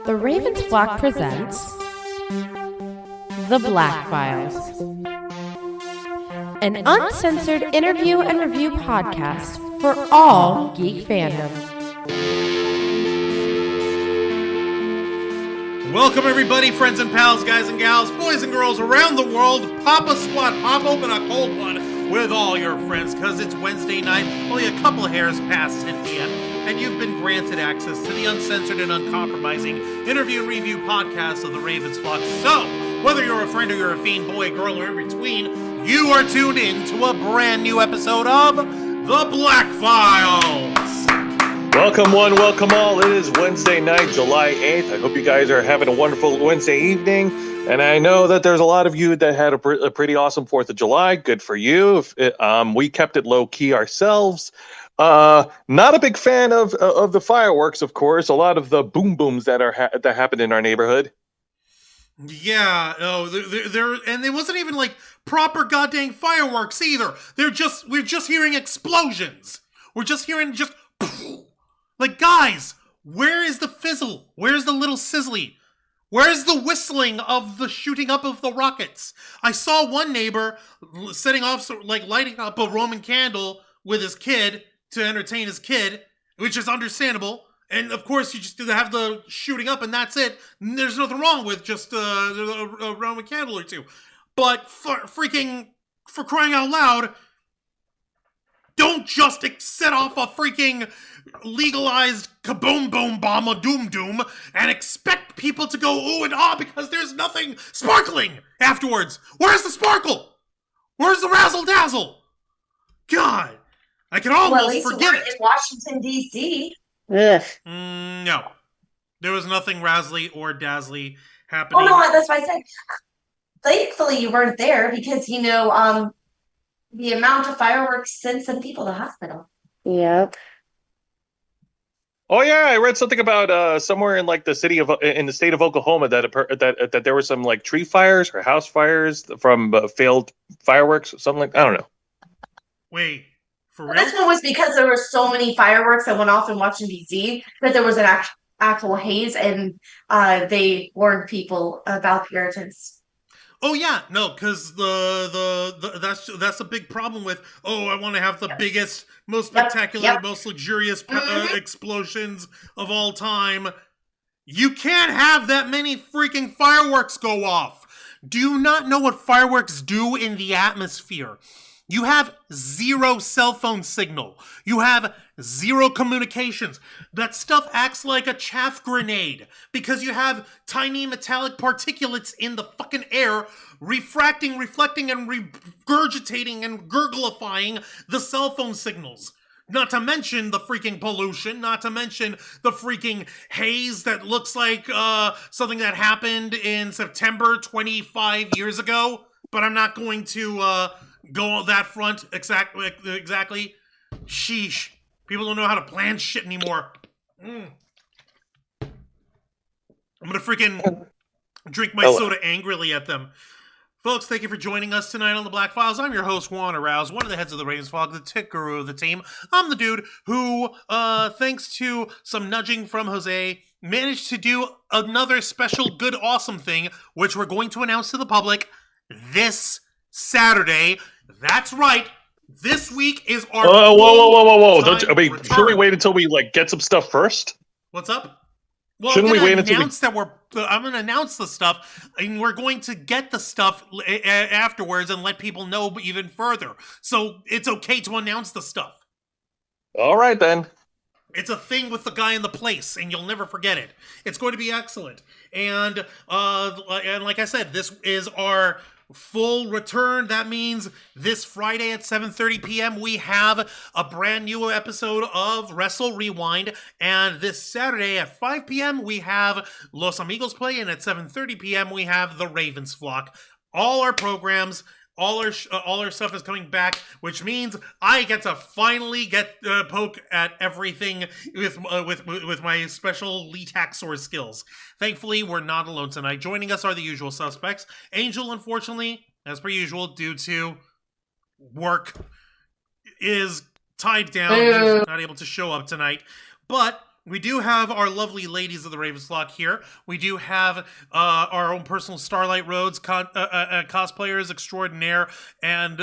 The Ravens Flock presents The Black Files, an uncensored interview and review podcast for all geek fandom. Welcome everybody, friends and pals, guys and gals, boys and girls around the world. Pop a squat, pop open a cold one with all your friends, because it's Wednesday night, only a couple of hairs past 10 p.m., and you've been granted access to the uncensored and uncompromising interview and review podcast of the Ravens Flock. So, whether you're a friend or you're a fiend, boy, girl, or in between, you are tuned in to a brand new episode of The Black Files. Welcome one, welcome all. It is Wednesday night, July 8th. I hope you guys are having a wonderful Wednesday evening. And I know that there's a lot of you that had a pretty awesome 4th of July. Good for you. We kept it low key ourselves. Not a big fan of the fireworks, of course. A lot of the boom booms that happen in our neighborhood. Yeah, no, and it wasn't even like proper goddamn fireworks either. We're just hearing explosions. We're just hearing like, guys, where is the fizzle? Where's the little sizzly? Where's the whistling of the shooting up of the rockets? I saw one neighbor setting off, lighting up a Roman candle with his kid to entertain his kid, which is understandable. And of course, you just have the shooting up, and that's it. There's nothing wrong with just a Roman candle or two. But for crying out loud, don't just set off a freaking legalized kaboom boom bomb a doom doom and expect people to go ooh and ah because there's nothing sparkling afterwards. Where's the sparkle? Where's the razzle dazzle? God, I can almost forget it. In Washington D.C. Ugh. No, there was nothing razzly or dazzly happening. Oh no, that's why I said. Thankfully, you weren't there because the amount of fireworks sent some people to the hospital. Yep. Oh yeah, I read something about somewhere in like the state of Oklahoma that there were some like tree fires or house fires from failed fireworks, something like, I don't know. Wait, for real? This one was because there were so many fireworks that went off in Washington D.C. that there was an actual haze, and they warned people about the irritants. Oh yeah, no, because that's a big problem with. Oh, I want to have the biggest, most spectacular, most luxurious explosions of all time. You can't have that many freaking fireworks go off. Do you not know what fireworks do in the atmosphere? You have zero cell phone signal. You have zero communications. That stuff acts like a chaff grenade because you have tiny metallic particulates in the fucking air refracting, reflecting, and regurgitating and gurglifying the cell phone signals. Not to mention the freaking pollution, not to mention the freaking haze that looks like something that happened in September 25 years ago. But I'm not going to go on that front exactly. Sheesh. People don't know how to plan shit anymore. I'm gonna freaking drink my soda angrily at them. Folks, thank you for joining us tonight on The Black Files. I'm your host, Juan Arouse, one of the heads of the Ravens Flock, the tick guru of the team. I'm the dude who, thanks to some nudging from Jose, managed to do another special good awesome thing, which we're going to announce to the public this Saturday. That's right. This week is our whoa. Should we wait until we get some stuff first? What's up? Well, Shouldn't we wait until I'm going to announce the stuff, and we're going to get the stuff afterwards and let people know even further. So it's okay to announce the stuff. All right, then. It's a thing with the guy in the place, and you'll never forget it. It's going to be excellent. And like I said, this is our full return. That means this Friday at 7:30 p.m. we have a brand new episode of Wrestle Rewind, and this Saturday at 5 p.m. we have Los Amigos Play, and at 7:30 p.m. we have the Ravens Flock. All our programs, all our stuff is coming back, which means I get to finally poke at everything with my special Letaxor skills. Thankfully, we're not alone tonight. Joining us are the usual suspects. Angel, unfortunately, as per usual, due to work, is tied down. He's not able to show up tonight. But we do have our lovely ladies of the Ravenslock here. We do have our own personal Starlight Roads cosplayers extraordinaire, and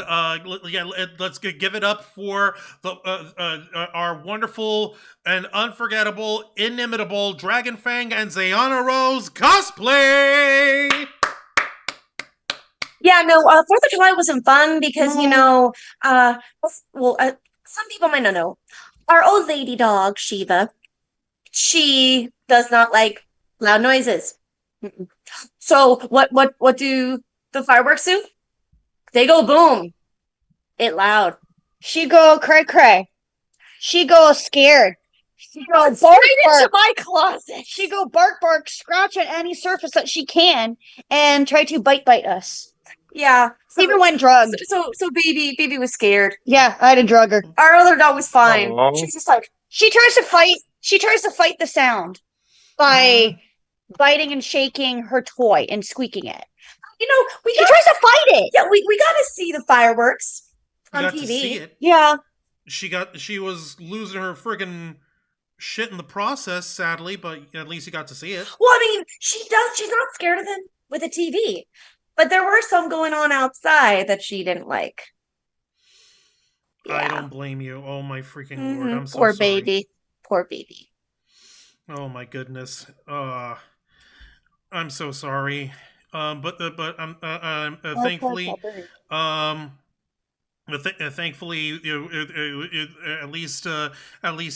let's give it up for our wonderful and unforgettable, inimitable Dragonfang and Zayana Rose cosplay. Yeah, no, 4th of July wasn't fun because, some people might not know. Our old lady dog, Shiva, she does not like loud noises. So what do the fireworks do? They go boom. It loud. She go cray cray. She go scared. She go bark into my closet. She go bark, scratch at any surface that she can, and try to bite us. Yeah. Even when drugged. So baby was scared. Yeah, I had to drug her. Our other dog was fine. Aww. She's just like, She tries to fight the sound by biting and shaking her toy and squeaking it. She tries to fight it. Yeah, we got to see the fireworks on You got TV. to see it. Yeah. She was losing her friggin' shit in the process, sadly, but at least you got to see it. Well, I mean, she's not scared of them with a TV. But there were some going on outside that she didn't like. I don't blame you. Oh my freaking lord! I'm so Poor sorry. baby. Poor baby. Oh my goodness. I'm so sorry. Thankfully, thankfully, at least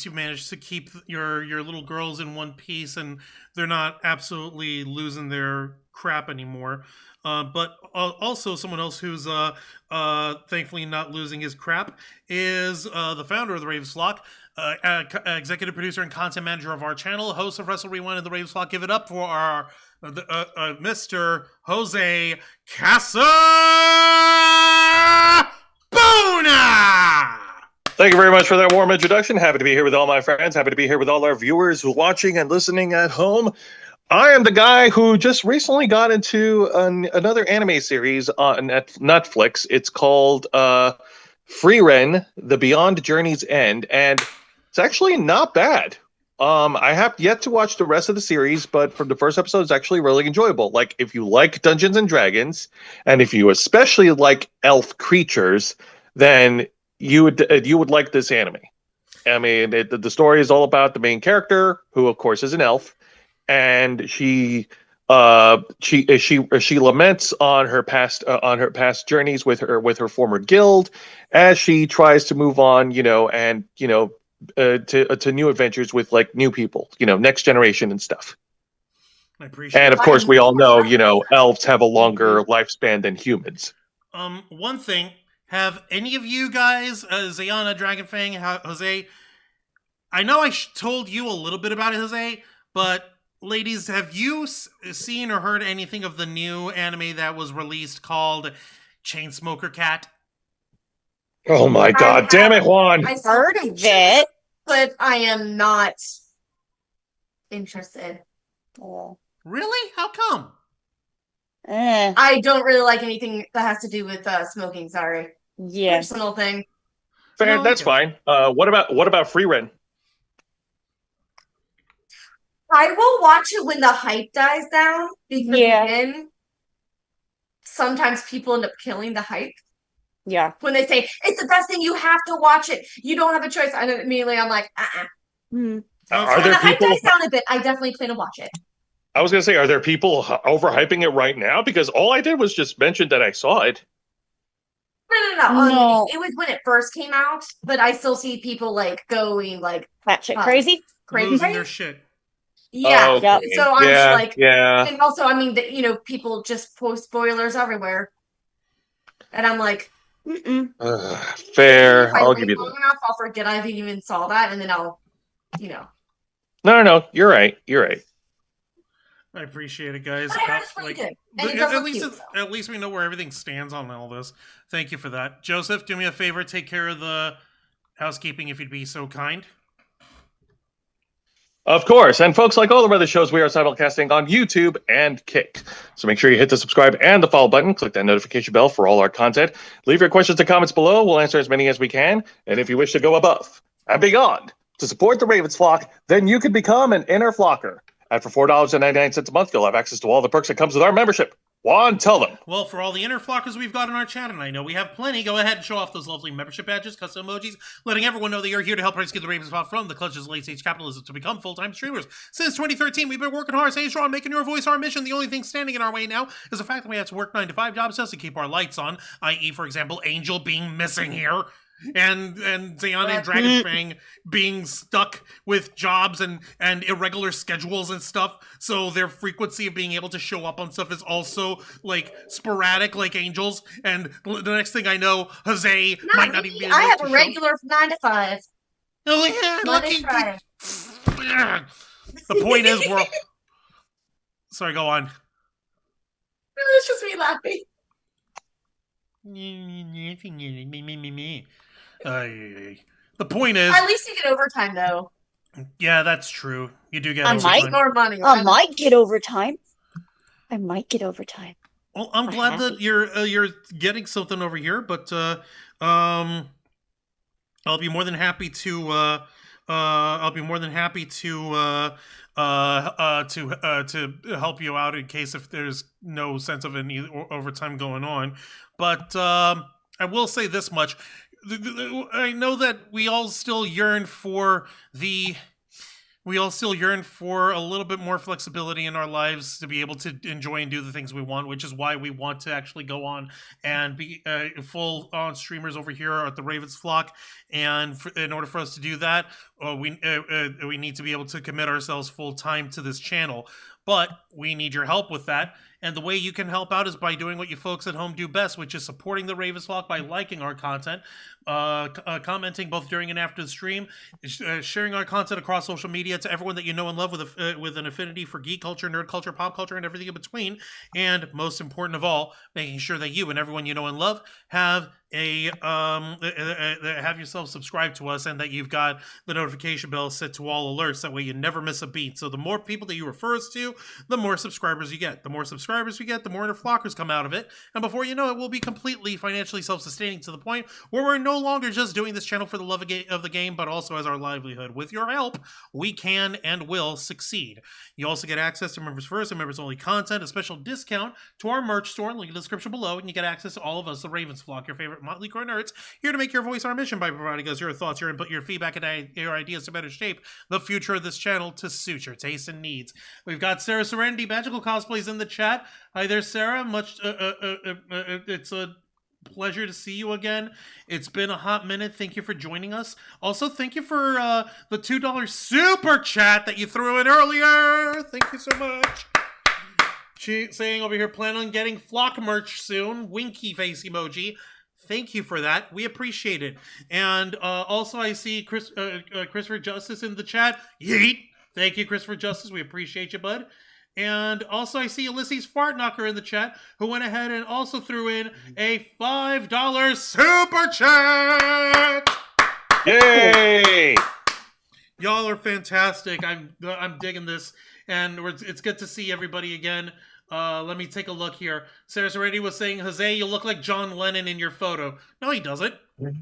you managed to keep your little girls in one piece, and they're not absolutely losing their crap anymore. But also someone else who's thankfully not losing his crap is the founder of the Ravenslock, executive producer and content manager of our channel, host of Wrestle Rewind and the Ravenslock. Give it up for our Mr. Jose Casabona! Thank you very much for that warm introduction. Happy to be here with all my friends. Happy to be here with all our viewers who are watching and listening at home. I am the guy who just recently got into another anime series on Netflix. It's called Frieren, The Beyond Journey's End, and it's actually not bad. I have yet to watch the rest of the series, but from the first episode, it's actually really enjoyable. Like, if you like Dungeons and Dragons, and if you especially like elf creatures, then you would like this anime. I mean, the story is all about the main character, who of course is an elf, and she laments on her past journeys with her former guild as she tries to move on, to new adventures with like new people, next generation and stuff. I appreciate. And of course, we all know, elves have a longer lifespan than humans. One thing, have any of you guys, Zayana, Dragonfang, Jose? I know I told you a little bit about it, Jose, but ladies, have you seen or heard anything of the new anime that was released called Chainsmoker Cat? Oh my God! Damn it, Juan! I Heard of it. but I am not interested. Oh. Really? How come? I don't really like anything that has to do with smoking. Sorry, Yeah. personal thing. Fair, No, that's okay. fine. What about Frieren? I will watch it when the hype dies down because Yeah. then sometimes people end up killing the hype. Yeah. When they say it's the best thing, you have to watch it. You don't have a choice. And then immediately I'm like, Mm. Are When there the hype people? dies down a bit, I definitely plan to watch it. I was gonna say, are there people overhyping it right now? Because all I did was just mention that I saw it. No. No. It was when it first came out, but I still see people like going like Batshit crazy. crazy. Losing their shit. Yeah. Oh, Yep. okay. So I'm yeah, just like, yeah. and also, I mean, people just post spoilers everywhere, and I'm like, Mm-mm. Fair. if I I'll wait give you long that. enough, I'll forget I even saw that, and then I'll, No. You're right. You're right. I appreciate it, guys. But I heard it's really good. And But it does at look least cute, so. at least we know where everything stands on all this. Thank you for that. Joseph, do me a favor, take care of the housekeeping if you'd be so kind. Of course. And folks, like all of our other shows, we are simulcasting on YouTube and Kick. So make sure you hit the subscribe and the follow button. Click that notification bell for all our content. Leave your questions and comments below. We'll answer as many as we can. And if you wish to go above and beyond to support the Ravens flock, then you can become an inner flocker. And for $4.99 a month, you'll have access to all the perks that comes with our membership. Juan, tell them. Well, for all the inner flockers we've got in our chat, and I know we have plenty, go ahead and show off those lovely membership badges, custom emojis, letting everyone know that you're here to help rescue the Ravens flock from the clutches of late-stage capitalism to become full-time streamers. Since 2013, we've been working hard, staying strong, making your voice our mission. The only thing standing in our way now is the fact that we have to work 9 to 5 jobs just to keep our lights on, i.e., for example, Angel being missing here. And Xeon and Dragonfang being stuck with jobs and irregular schedules and stuff, so their frequency of being able to show up on stuff is also like sporadic, like Angels. And the next thing I know, Jose might not even be able I have to a regular 9 to 5. Oh yeah, Monday, Friday. The point is, we're. Sorry, go on. It's just me laughing. The point is, At least you get overtime, though. yeah, that's true. You do get I overtime. might. More money. I might get overtime. I might get overtime. Well, I'm glad that you're getting something over here, but I'll be more than happy to to help you out in case if there's no sense of any overtime going on. But I will say this much. I know that we all still yearn for a little bit more flexibility in our lives to be able to enjoy and do the things we want, which is why we want to actually go on and be full-on streamers over here at the Ravens Flock. And in order for us to do that, we need to be able to commit ourselves full-time to this channel. But we need your help with that. And the way you can help out is by doing what you folks at home do best, which is supporting the Ravens Flock by liking our content, commenting both during and after the stream, sharing our content across social media to everyone that you know and love with an affinity for geek culture, nerd culture, pop culture, and everything in between. And most important of all, making sure that you and everyone you know and love have have yourself subscribed to us and that you've got the notification bell set to all alerts. That way you never miss a beat. So the more people that you refer us to, the more subscribers you get. The more subscribers we get, the more inner flockers come out of it. And before you know it, we'll be completely financially self-sustaining to the point where we're no longer just doing this channel for the love of the game, but also as our livelihood. With your help, we can and will succeed. You also get access to Members First and Members Only content, a special discount to our merch store, link in the description below, and you get access to all of us, the Ravens Flock, your favorite Motley Crue nerds, here to make your voice our mission by providing us your thoughts, your input, your feedback, and your ideas to better shape the future of this channel to suit your tastes and needs. We've got Sarah Serenity Magical Cosplays in the chat. Hi there, Sarah. It's a pleasure to see you again. It's been a hot minute. Thank you for joining us. Also, thank you for the $2 super chat that you threw in earlier. Thank you so much. She saying over here, plan on getting flock merch soon. Winky face emoji. Thank you for that. We appreciate it. And also, I see Christopher Justice in the chat. Yeet. Thank you, Christopher Justice. We appreciate you, bud. And also, I see Ulysses Fartknocker in the chat, who went ahead and also threw in a $5 super chat. Yay! Y'all are fantastic. I'm digging this, and it's good to see everybody again. Let me take a look here. Sarah Serenity was saying, Jose, you look like John Lennon in your photo. No, he doesn't. It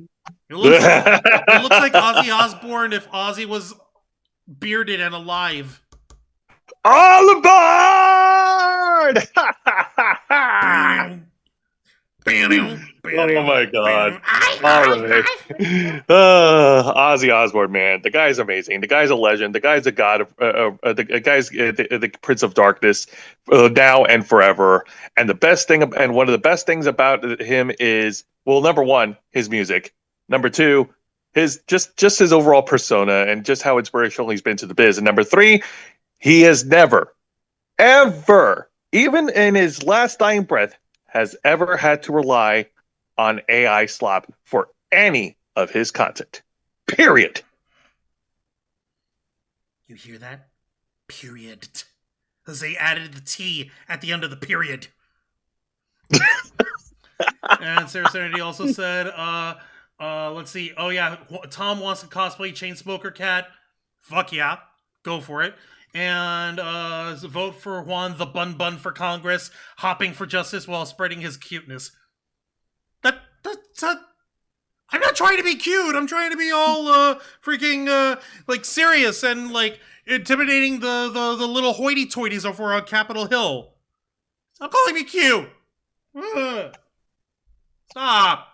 looks like Ozzy Osbourne if Ozzy was bearded and alive. All aboard! Oh my god. All right. Ozzy Osbourne, man. The guy's amazing. The guy's a legend. The guy's a god of the guy's the Prince of Darkness now and forever. And the best thing, and one of the best things about him is, well, number one, his music. Number two, his just his overall persona and just how inspirational he's been to the biz. And number three, he has never, ever, even in his last dying breath, has ever had to rely on AI SLOP for any of his content. Period. You hear that? Period. Jose added the T at the end of the period. And Sarah Serenity also said, let's see. Oh, yeah. Tom wants to cosplay Chainsmoker Cat. Fuck yeah. go for it. And vote for Juan the Bun Bun for Congress, hopping for justice while spreading his cuteness. I'm not trying to be cute. I'm trying to be all freaking like serious and like intimidating the little hoity-toities over on Capitol Hill. Stop calling me cute. Stop.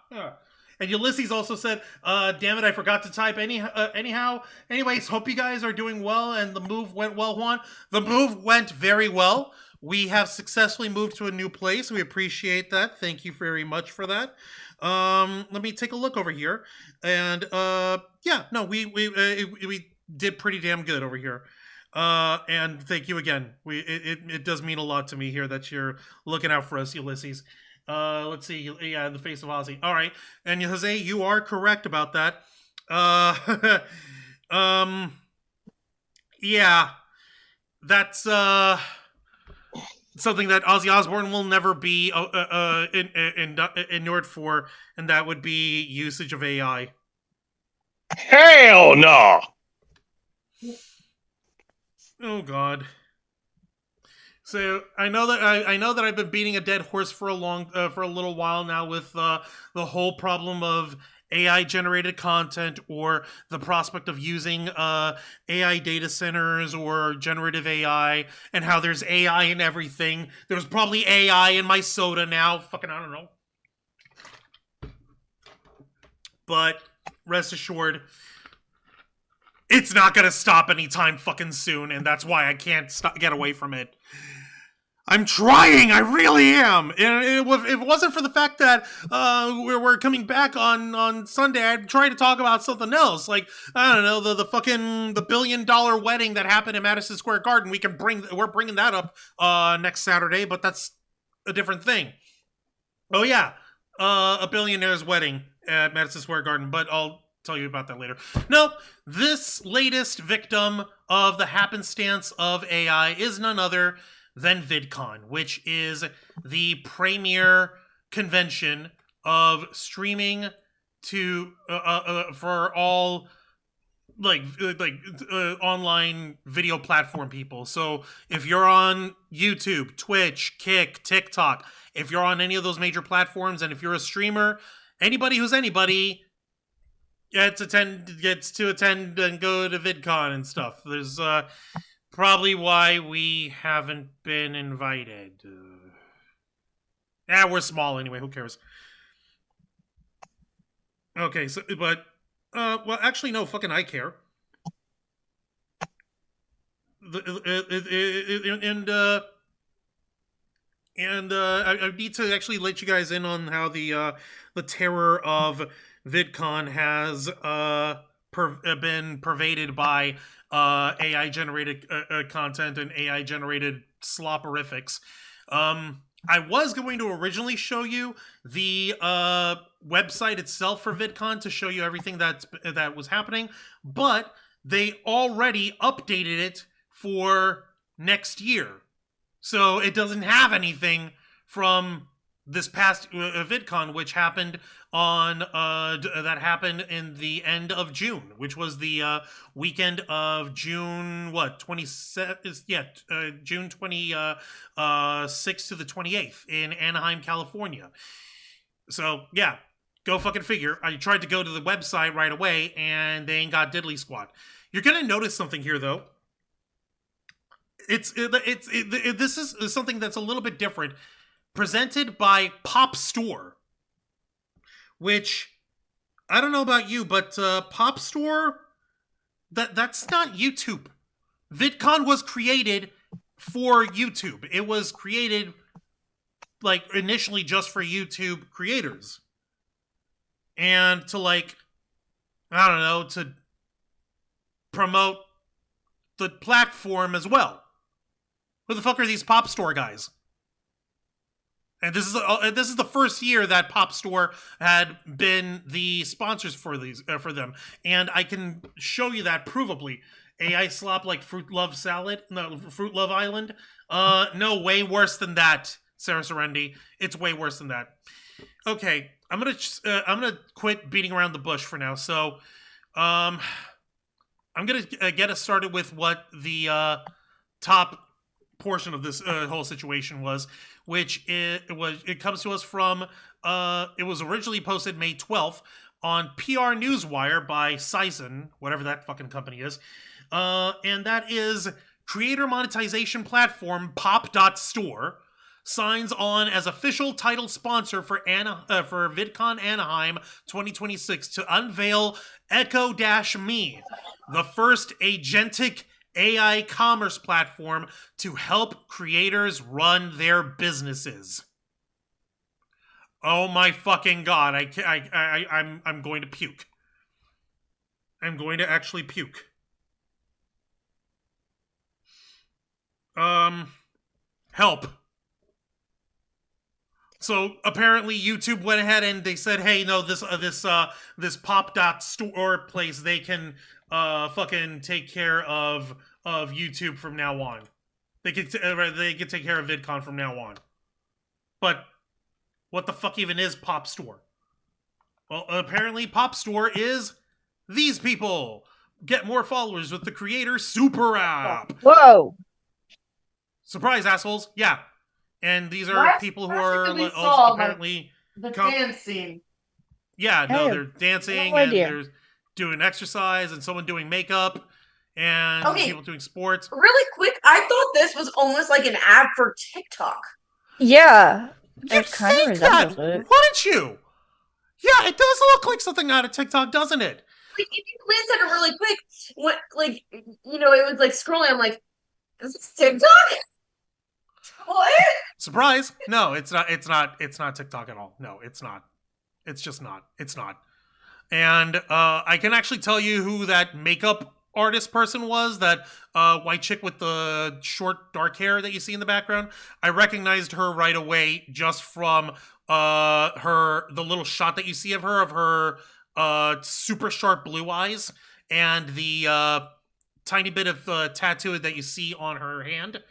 And Ulysses also said, damn it, I forgot to type anyhow. Anyways, hope you guys are doing well and the move went well, Juan. The move went very well. We have successfully moved to a new place. We appreciate that. Thank you very much for that. Let me take a look over here. And yeah, no, we did pretty damn good over here. And thank you again. It does mean a lot to me here that you're looking out for us, Ulysses. Let's see. Yeah, in the face of Ozzy. All right. And Jose, you are correct about that. Yeah, that's something that Ozzy Osbourne will never be inured for, and that would be usage of AI. Hell no. Oh God. So I know that I've been beating a dead horse for a little while now with the whole problem of AI generated content or the prospect of using AI data centers or generative AI and how there's AI in everything. There's probably AI in my soda now. Fucking I don't know. But rest assured, it's not gonna stop anytime fucking soon, and that's why I can't get away from it. I'm trying, I really am. And if it wasn't for the fact that we're coming back on Sunday, I'd try to talk about something else. Like, I don't know, the $1 billion wedding that happened in Madison Square Garden. We're bringing that up next Saturday, but that's a different thing. Oh yeah, a billionaire's wedding at Madison Square Garden, but I'll tell you about that later. Nope, this latest victim of the happenstance of AI is none other than VidCon, which is the premier convention of streaming to for all online video platform people. So if you're on YouTube, Twitch, Kick, TikTok, if you're on any of those major platforms, and if you're a streamer, anybody who's anybody gets to attend and go to VidCon and stuff. There's probably why we haven't been invited. We're small anyway. Who cares? Okay, so but well, actually, no. Fucking, I care. I need to actually let you guys in on how the terror of VidCon has been pervaded by AI generated content and AI generated sloperifics. I was going to originally show you the website itself for VidCon to show you everything that was happening, but they already updated it for next year, so it doesn't have anything from this past VidCon, which happened on that happened in the end of June, which was the weekend of June 27th? Yeah, June 26th to the 28th in Anaheim, California. So yeah, go fucking figure. I tried to go to the website right away, and they ain't got diddly squat. You're gonna notice something here, though. This is something that's a little bit different. Presented by Pop Store, which I don't know about you, but Pop Store, that's not YouTube. VidCon was created for YouTube. It was created initially just for YouTube creators, and to I don't know, to promote the platform as well. Who the fuck are these Pop Store guys? And this is the first year that Pop Store had been the sponsors for them, and I can show you that provably. AI slop like Fruit Love Island. No, way worse than that, Sarah Serendi. It's way worse than that. Okay, I'm gonna quit beating around the bush for now. So, I'm gonna get us started with what the top portion of this whole situation was, which it comes to us from it was originally posted May 12th on PR Newswire by Sizen, whatever that fucking company is, and that is creator monetization platform Pop.store signs on as official title sponsor for VidCon Anaheim 2026 to unveil Echo-Me, the first agentic AI commerce platform to help creators run their businesses. Oh my fucking god! I'm going to puke. I'm going to actually puke. Help. So apparently YouTube went ahead and they said, "Hey, no, this Pop.store place, they can fucking take care of YouTube from now on. They can take care of VidCon from now on." But what the fuck even is Pop Store? Well, apparently Pop Store is these people. Get more followers with the Creator Super App. Whoa. Surprise, assholes. Yeah. And these are people who are apparently the dancing. Yeah, no, Hey, they're dancing no and idea. they're doing exercise and someone doing makeup and Okay. people doing sports. Really quick, I thought this was almost like an ad for TikTok. Yeah. You'd It kind of think that, resembles it. wouldn't you? Yeah, it does look like something out of TikTok, doesn't it? Like, if you glance at it really quick, what, like, you know, it was like scrolling. I'm like, is this TikTok? What? Surprise! No, it's not. It's not. It's not TikTok at all. No, it's not. It's just not. It's not. And I can actually tell you who that makeup artist person was. That white chick with the short dark hair that you see in the background. I recognized her right away just from the little shot that you see of her super sharp blue eyes and the tiny bit of tattoo that you see on her hand.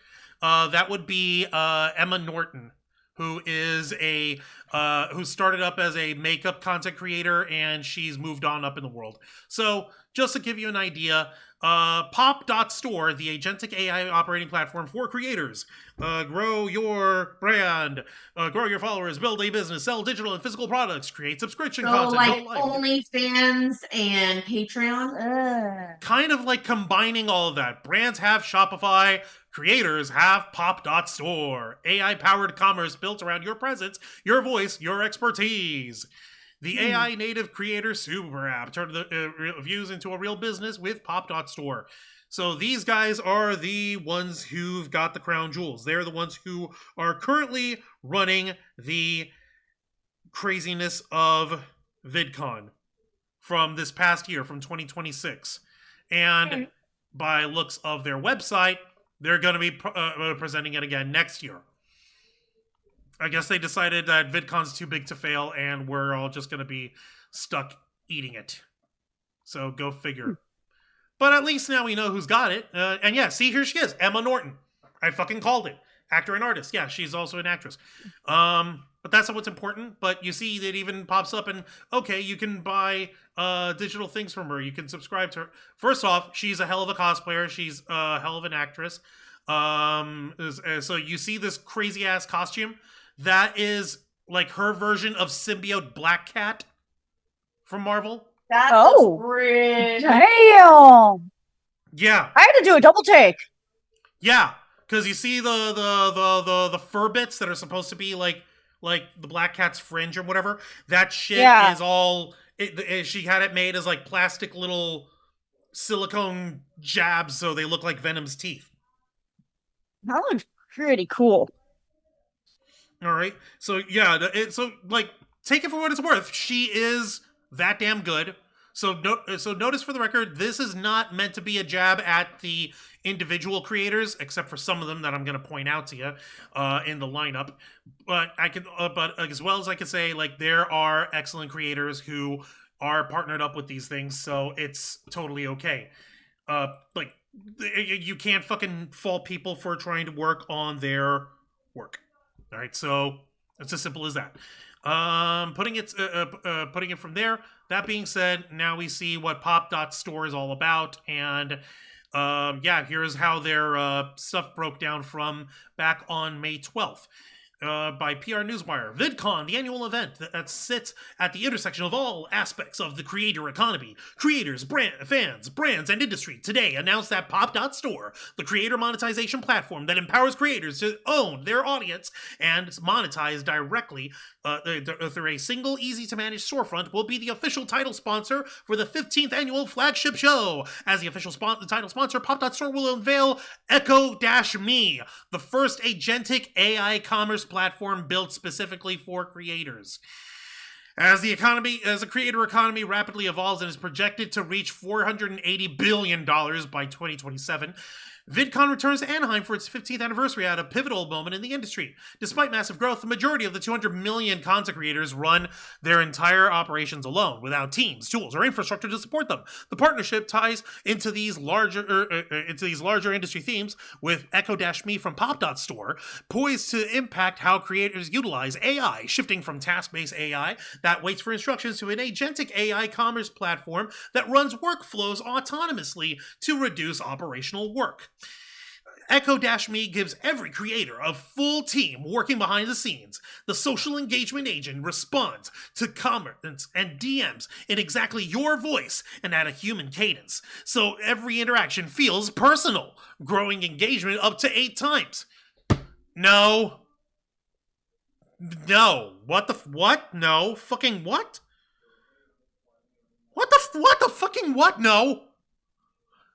That would be Emma Norton, who is who started up as a makeup content creator, and she's moved on up in the world. So just to give you an idea, Pop.store, the agentic AI operating platform for creators. Grow your brand, grow your followers, build a business, sell digital and physical products, create subscription So content, like go live. OnlyFans and Patreon. Kind of like combining all of that. Brands have Shopify, creators have Pop.store, AI-powered commerce built around your presence, your voice, your expertise. The AI native creator super app turned the views into a real business with Pop.store. So these guys are the ones who've got the crown jewels. They're the ones who are currently running the craziness of VidCon from this past year, from 2026. And by looks of their website, they're going to be presenting it again next year. I guess they decided that VidCon's too big to fail, and we're all just going to be stuck eating it. So go figure. But at least now we know who's got it. And yeah, see, here she is, Emma Norton. I fucking called it. Actor and artist. Yeah, she's also an actress. But that's not what's important. But you see, it even pops up and, okay, you can buy digital things from her. You can subscribe to her. First off, she's a hell of a cosplayer. She's a hell of an actress. So you see this crazy-ass costume. That is like her version of symbiote Black Cat from Marvel. That's Oh. rich. Damn. Yeah. I had to do a double take. Yeah, because you see the fur bits that are supposed to be like the Black Cat's fringe or whatever. That shit is all. She had it made as like plastic little silicone jabs, so they look like Venom's teeth. That looks pretty cool. All right, so yeah, so like take it for what it's worth. She is that damn good. So notice for the record, this is not meant to be a jab at the individual creators, except for some of them that I'm going to point out to you in the lineup. But but as well as I can say, like there are excellent creators who are partnered up with these things, so it's totally okay. Like you can't fucking fault people for trying to work on their work. All right, so it's as simple as that. Putting it from there. That being said, now we see what Pop.Store is all about, and here's how their stuff broke down from back on May 12th. By PR Newswire. VidCon, the annual event that sits at the intersection of all aspects of the creator economy. Creators, fans, brands, and industry today announced that Pop.Store, the creator monetization platform that empowers creators to own their audience and monetize directly through a single, easy-to-manage storefront, will be the official title sponsor for the 15th annual flagship show. As the official title sponsor, Pop.Store will unveil Echo-Me, the first agentic AI commerce platform built specifically for creators. As the creator economy rapidly evolves and is projected to reach $480 billion by 2027, VidCon returns to Anaheim for its 15th anniversary at a pivotal moment in the industry. Despite massive growth, the majority of the 200 million content creators run their entire operations alone, without teams, tools, or infrastructure to support them. The partnership ties into these larger industry themes, with Echo-Me from Pop.Store poised to impact how creators utilize AI, shifting from task-based AI that waits for instructions to an agentic AI commerce platform that runs workflows autonomously to reduce operational work. Echo-Me gives every creator a full team working behind the scenes. The social engagement agent responds to comments and DMs in exactly your voice and at a human cadence, so every interaction feels personal, growing engagement up to 8 times. No. What? No. Fucking what? What the fucking what? No.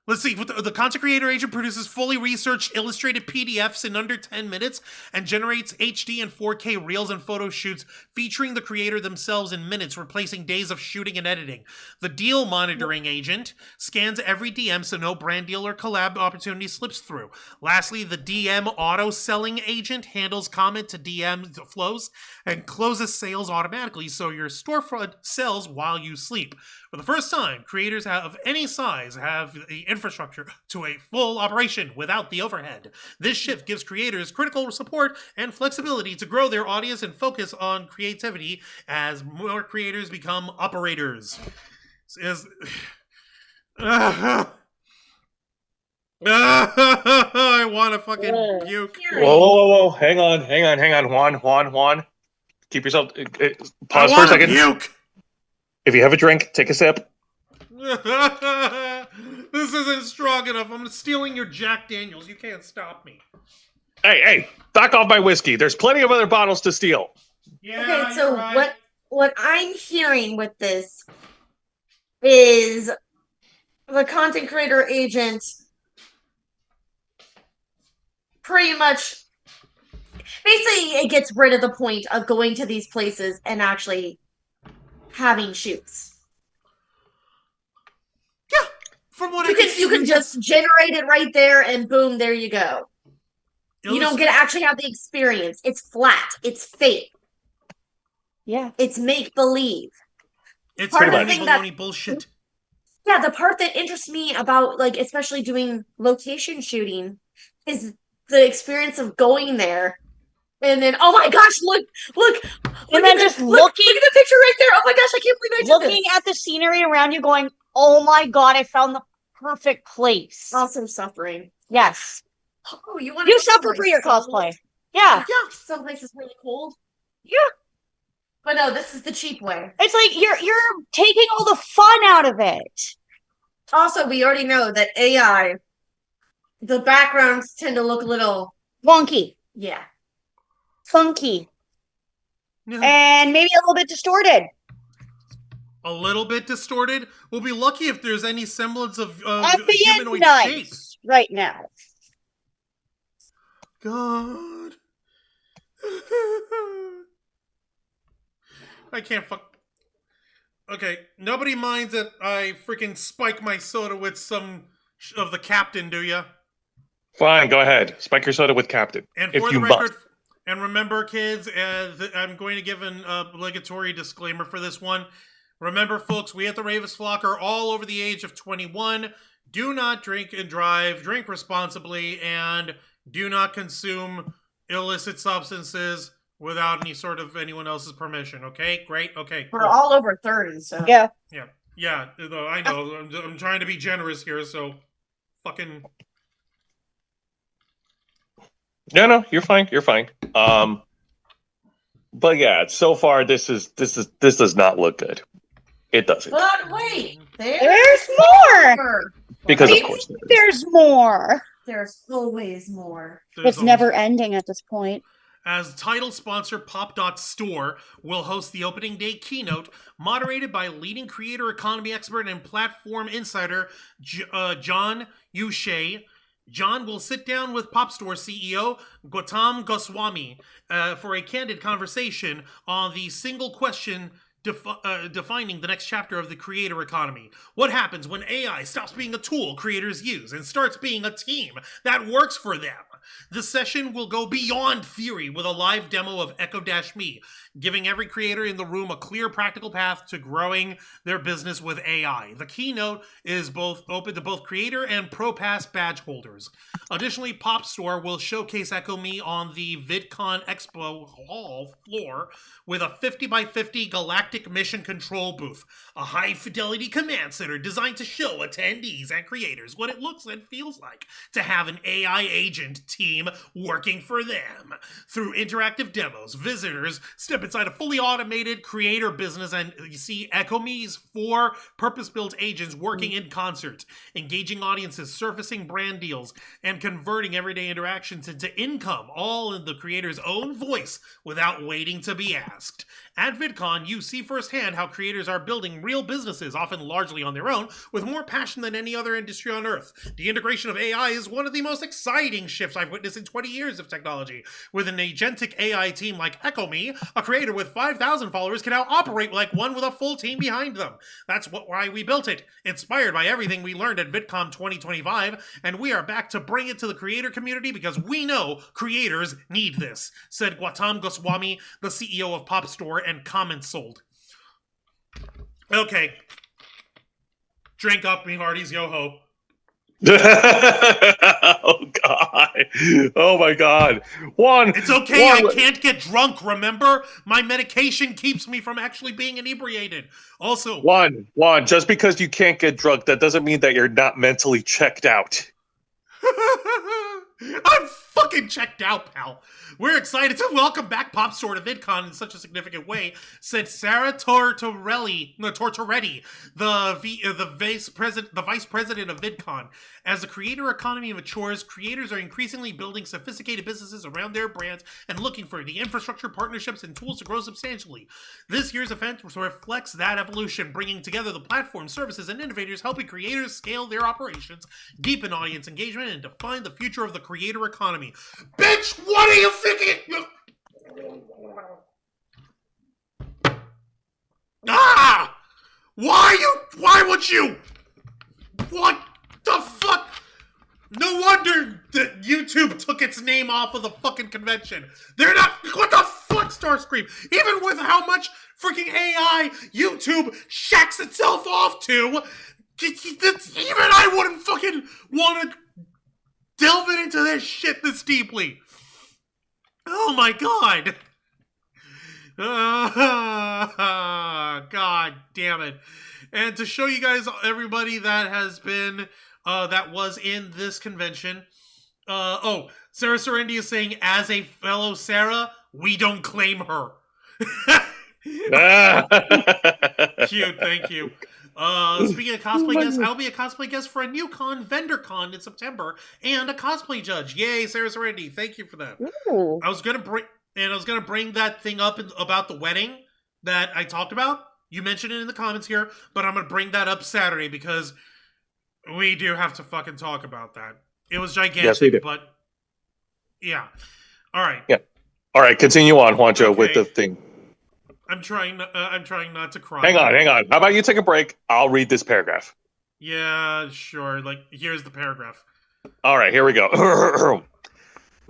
Let's see, the content creator agent produces fully researched illustrated PDFs in under 10 minutes and generates HD and 4K reels and photo shoots featuring the creator themselves in minutes, replacing days of shooting and editing. The deal monitoring agent scans every DM so no brand deal or collab opportunity slips through. Lastly, the DM auto-selling agent handles comment to DM flows and closes sales automatically so your storefront sells while you sleep. For the first time, creators of any size have the infrastructure to a full operation without the overhead. This shift gives creators critical support and flexibility to grow their audience and focus on creativity as more creators become operators. I want to fucking puke. Whoa. Hang on. Juan. Keep yourself... pause for a second. Puke. If you have a drink, take a sip. This isn't strong enough. I'm stealing your Jack Daniels. You can't stop me. Hey, back off my whiskey. There's plenty of other bottles to steal. Yeah, Okay, so right. what I'm hearing with this is the content creator agent pretty much basically it gets rid of the point of going to these places and actually having shoots. Yeah, from what you can just generate it right there and boom, there you go. You don't get to actually have the experience. It's flat. It's fake. Yeah. It's make believe. It's Part of the baloney, thing that- bullshit. Yeah, the part that interests me about like especially doing location shooting is the experience of going there and then oh my gosh, look And then just look at the picture right there. Oh my gosh, I can't believe I did looking this. at the scenery around you going, oh my god, I found the perfect place. Also suffering. Yes. Oh, you want You suffer for your cosplay. Yeah. Yeah, some places really cold. Yeah. But no, this is the cheap way. It's like you're taking all the fun out of it. Also, we already know that AI, the backgrounds tend to look a little Wonky. yeah. Funky. Yeah. And maybe a little bit distorted. A little bit distorted. We'll be lucky if there's any semblance of I'm being humanoid shape. nice right now. God. I can't fuck. Okay, nobody minds that I freaking spike my soda with some of the Captain, do ya? Fine, go ahead. Spike your soda with Captain. And if for you the record, must. and remember, kids, I'm going to give an obligatory disclaimer for this one. Remember, folks, we at the Ravis Flock are all over the age of 21. Do not drink and drive. Drink responsibly, and do not consume illicit substances without any sort of anyone else's permission. Okay, great. Okay, We're cool. all over 30, so. Yeah. Yeah. I know. I'm trying to be generous here, so fucking. No, you're fine. You're fine. But yeah, so far this does not look good. It doesn't. But wait, There's more. Because of Right? course there is. There's more. There's always more. There's It's never ending at this point. As title sponsor, Pop.Store will host the opening day keynote, moderated by leading creator economy expert and platform insider John Uche. John will sit down with PopStore CEO Gautam Goswami for a candid conversation on the single question defining the next chapter of the creator economy. What happens when AI stops being a tool creators use and starts being a team that works for them? The session will go beyond theory with a live demo of Echo-Me, giving every creator in the room a clear, practical path to growing their business with AI. The keynote is both open to both creator and Pro-Pass badge holders. Additionally, PopStore will showcase Echo-Me on the VidCon Expo Hall floor with a 50x50 galactic mission control booth, a high-fidelity command center designed to show attendees and creators what it looks and feels like to have an AI agent team working for them. Through interactive demos, visitors step inside a fully automated creator business and you see Echo-Me's 4 purpose-built agents working in concert, engaging audiences, surfacing brand deals, and converting everyday interactions into income, all in the creator's own voice without waiting to be asked. At VidCon, you see firsthand how creators are building real businesses, often largely on their own, with more passion than any other industry on Earth. The integration of AI is one of the most exciting shifts I've witnessed in 20 years of technology. With an agentic AI team like Echo-Me, a creator with 5,000 followers can now operate like one with a full team behind them. That's why we built it, inspired by everything we learned at VidCon 2025, and we are back to bring it to the creator community because we know creators need this, said Gautam Goswami, the CEO of PopStore, and comments sold. Okay. Drink up, me hearties, yo-ho. Oh God! Oh my God! It's okay. I can't get drunk. Remember, my medication keeps me from actually being inebriated. Also, Juan. Just because you can't get drunk, that doesn't mean that you're not mentally checked out. I'm fucking checked out, pal. We're excited to welcome back PopStore to VidCon in such a significant way, said Sarah Tortoretti, the vice president of VidCon. As the creator economy matures, creators are increasingly building sophisticated businesses around their brands and looking for the infrastructure, partnerships, and tools to grow substantially. This year's event reflects that evolution, bringing together the platform, services, and innovators, helping creators scale their operations, deepen audience engagement, and define the future of the creator economy. Bitch, what are you thinking? Ah! Why would you? What the fuck? No wonder that YouTube took its name off of the fucking convention. They're not. What the fuck, Starscream? Even with how much freaking AI YouTube shacks itself off to, even I wouldn't fucking want to delve into this shit this deeply. Oh my god. God damn it. And to show you guys, everybody that has been, that was in this convention. Sarah Serendi is saying, as a fellow Sarah, we don't claim her. Cute, thank you. Speaking of cosplay guests, I'll be a cosplay guest for a new con, VendorCon, in September, and a cosplay judge. Yay, Sarah Serendi, thank you for that. Ooh. I was gonna bring that thing up about the wedding that I talked about. You mentioned it in the comments here, but I'm gonna bring that up Saturday because we do have to fucking talk about that. It was gigantic, Yes, we do. but yeah. All right. Yeah. All right, continue on, Juancho, with Okay. the thing. I'm trying not to cry. Hang on. How about you take a break? I'll read this paragraph. Yeah, sure. Like, here's the paragraph. All right, here we go.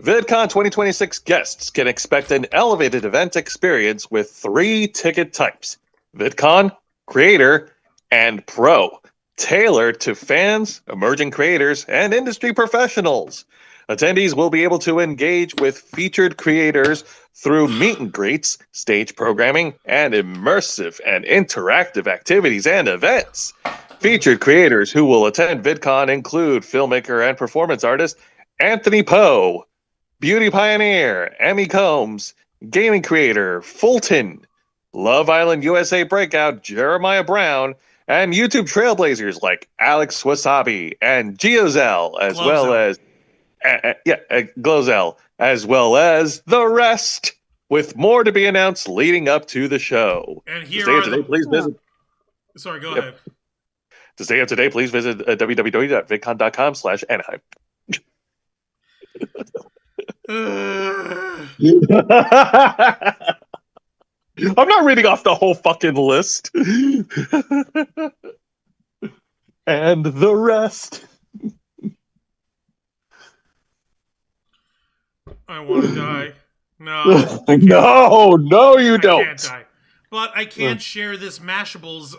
VidCon 2026 guests can expect an elevated event experience with 3 ticket types: VidCon, Creator, and Pro, tailored to fans, emerging creators, and industry professionals. Attendees will be able to engage with featured creators through meet and greets, stage programming, and immersive and interactive activities and events. Featured creators who will attend VidCon include filmmaker and performance artist Anthony Poe, beauty pioneer Emmy Combs, gaming creator Fulton, Love Island USA breakout Jeremiah Brown, and YouTube trailblazers like Alex Wasabi and Geozel, as well as Glozel, as well as the rest, with more to be announced leading up to the show. And here to stay up to date, please visit. Sorry, go ahead. To stay up to date, please visit www.vidcon.com/Anaheim. I'm not reading off the whole fucking list. And the rest. I want to die. No. No, you don't. I can't die. But I can share this Mashables,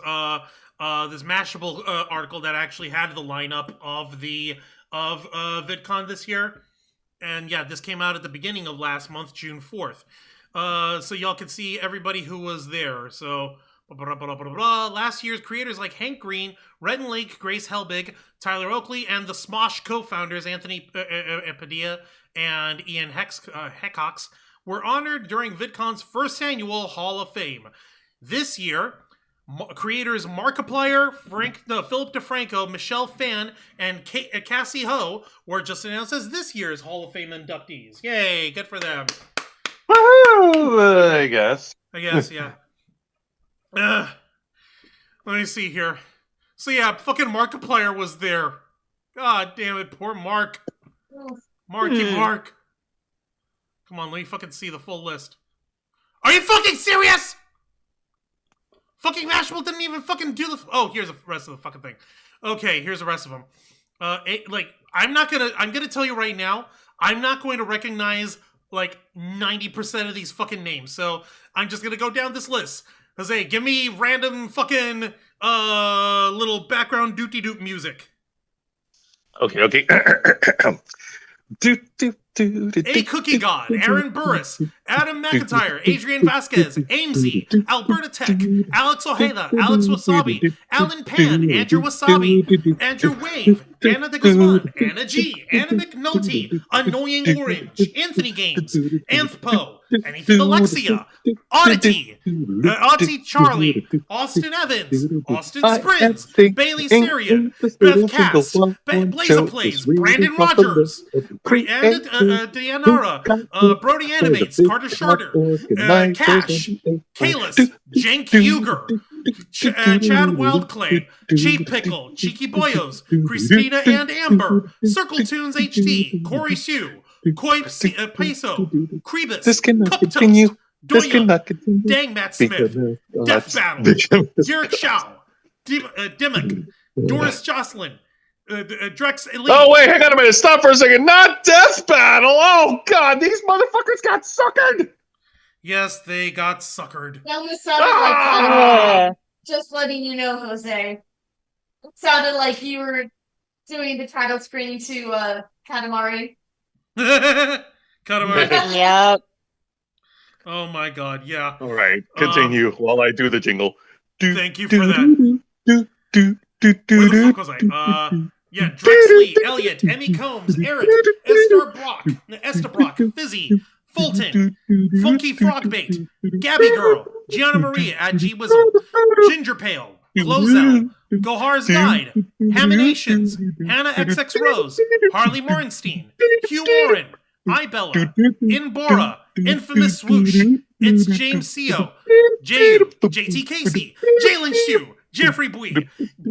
Mashable article that actually had the lineup of VidCon this year. And yeah, this came out at the beginning of last month, June 4th. So y'all can see everybody who was there. So last year's creators like Hank Green, Red Lake, Grace Helbig, Tyler Oakley, and the Smosh co-founders Anthony Padilla and Ian Heckox were honored during VidCon's first annual Hall of Fame. This year, creators Markiplier, Philip DeFranco, Michelle Phan, and Cassie Ho were just announced as this year's Hall of Fame inductees. Yay, good for them. I guess, yeah. Let me see here. So yeah, fucking Markiplier was there. God damn it, poor Mark. Mark. Come on, let me fucking see the full list. Are you fucking serious? Fucking Mashable didn't even fucking do the... Oh, here's the rest of the fucking thing. Okay, here's the rest of them. I'm gonna tell you right now, I'm not going to recognize, 90% of these fucking names. So, I'm just gonna go down this list. Jose, give me random fucking, little background doot-de-doot music. Okay. A Cookie God, Aaron Burris, Adam McIntyre, Adrian Vasquez, Amesy, Alberta Tech, Alex Ojeda, Alex Wasabi, Alan Pan, Andrew Wasabi, Andrew Wave, Anna de Guzman, Anna G, Anna McNulty, Annoying Orange, Anthony Games, Anthpo, Anything Alexia, Oddity, Auntie Charlie, Austin Evans, Austin Springs, Bailey Syrian, Beth Cast, Blazer Plays, Brandon Rogers, Dianara, Brody Animates, Carter Charter, Cash, Kalis, Jenk Huger, Chad Wildclay, Cheap Pickle, Cheeky Boyos, Crispina and Amber, Circle Tunes HD, Corey Sue, Koi Peso, Crebus, This cannot Cup continue. Toast, This Doya, cannot continue. Dang Matt Smith, Death Battle, Derek Shaw, Dimmock, Doris Jocelyn, Drex Elite. Oh, wait, hang on a minute. Stop for a second. Not Death Battle. Oh, God. These motherfuckers got suckered. Yes, they got suckered. That almost sounded like Katamari. Just letting you know, Jose. It sounded like you were doing the title screen to Katamari. Katamari. Yep. Oh my god, yeah. All right. Continue while I do the jingle. Thank you for that. Where the fuck was I? Yeah, Drex Lee, Elliot, Emmy Combs, Eric, Esther Brock, Fizzy, Fulton, Funky Frogbait, Gabby Girl, Gianna Maria at G Wizzle, Ginger Pale, Glozell, Gohar's Guide, Haminations, Hannah XX Rose, Harley Morenstein, Hugh Warren, Ibella, Inbora, Infamous Swoosh, It's James Seo, JT Casey, Jalen Shu, Jeffrey Bui,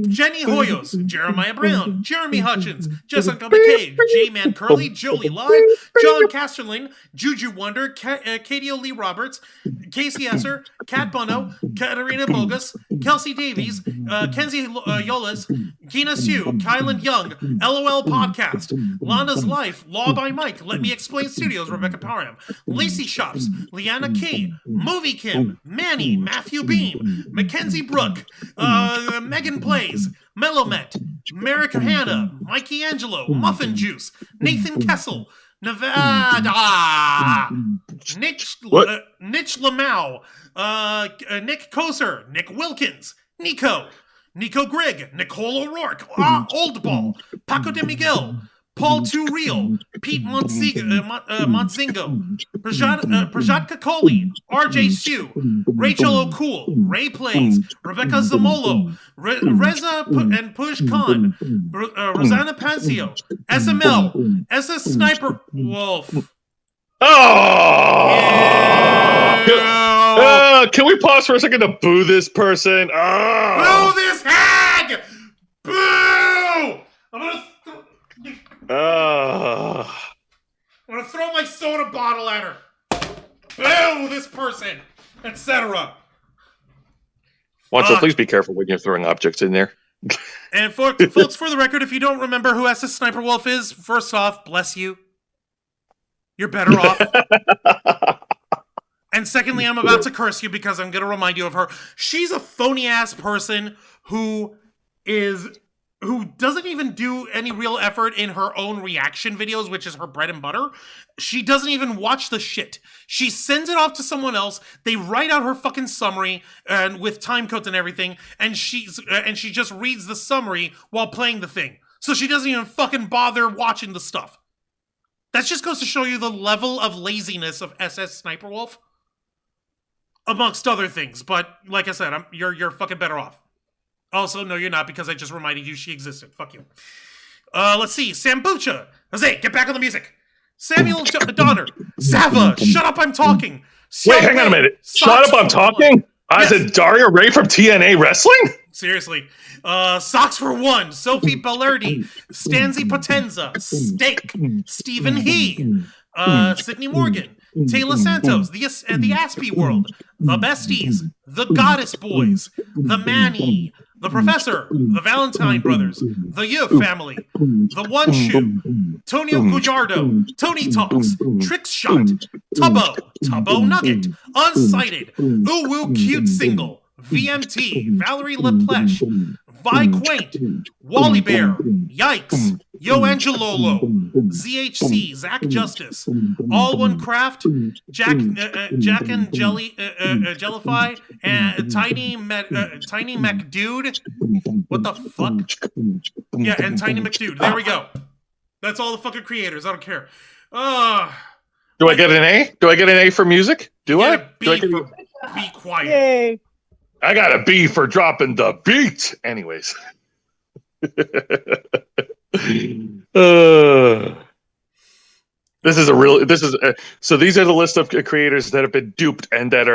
Jenny Hoyos, Jeremiah Brown, Jeremy Hutchins, Jessica McCabe, J-Man Curly, Jolie Live, John Casterling, Juju Wonder, Katie O'Lee Roberts, Casey Esser, Kat Bono, Katarina Bogus, Kelsey Davies, Kenzie Yolas, Kina Sue, Kylan Young, LOL Podcast, Lana's Life, Law by Mike, Let Me Explain Studios, Rebecca Parham, Lacey Shops, Leanna K, Movie Kim, Manny, Matthew Beam, Mackenzie Brook, Megan Plays, Melomet, Merrick Hanna, Mikey Angelo, Muffin Juice, Nathan Kessel, Nevada, Nick Lamau, Nick Koser, Nick Wilkins, Nico Grigg, Nicole O'Rourke, Old Ball, Paco de Miguel, Paul Too Real, Pete Montzingo, Prajatka Kohli, RJ Sue, Rachel O'Cool, Ray Plays, Rebecca Zamolo, Reza and Push Khan, Rosanna Pancio, SML, SS Sniper Wolf. Oh! Yeah. Can we pause for a second to boo this person? Boo this hag! Boo! I'm gonna throw my soda bottle at her. Boo this person, etc. Wancho, please be careful when you're throwing objects in there. And folks, for the record, if you don't remember who SS Sniper Wolf is, first off, bless you. You're better off. And secondly, I'm about to curse you because I'm going to remind you of her. She's a phony-ass person who doesn't even do any real effort in her own reaction videos, which is her bread and butter. She doesn't even watch the shit. She sends it off to someone else. They write out her fucking summary and with time codes and everything, and she just reads the summary while playing the thing. So she doesn't even fucking bother watching the stuff. That just goes to show you the level of laziness of SS Sniper Wolf, amongst other things. But like I said, you're fucking better off. Also, no, you're not, because I just reminded you she existed. Fuck you. Let's see. Sambucha. Jose, get back on the music. Samuel Donner. Zava, shut up, I'm talking. Wait, hang on a minute. Shut up, I'm talking? I said Daria Ray from TNA Wrestling? Seriously. Socks for One. Sophie Bellardi. Stanzi Potenza. Steak. Stephen He. Sydney Morgan. Taylor Santos, the Aspie World, the Besties, the Goddess Boys, the Manny, the Professor, the Valentine Brothers, the Yuf Family, the One Shoe, Tonio Gujardo, Tony Talks, Trick Shot, Tubbo Nugget, Unsighted, Uwu Cute Single, VMT, Valerie LePleche, Vi Quaint, Wally Bear, Yikes, Yo Angelolo, ZHC, Zach Justice, All One Craft, Jack and Jellify, and Tiny McDude. What the fuck? Yeah, and Tiny McDude. There we go. That's all the fucking creators. I don't care. Do I get an A? Do I get an A for music? Do I? Be quiet. Yay. I got a B for dropping the beat. Anyways. So these are the list of creators that have been duped and that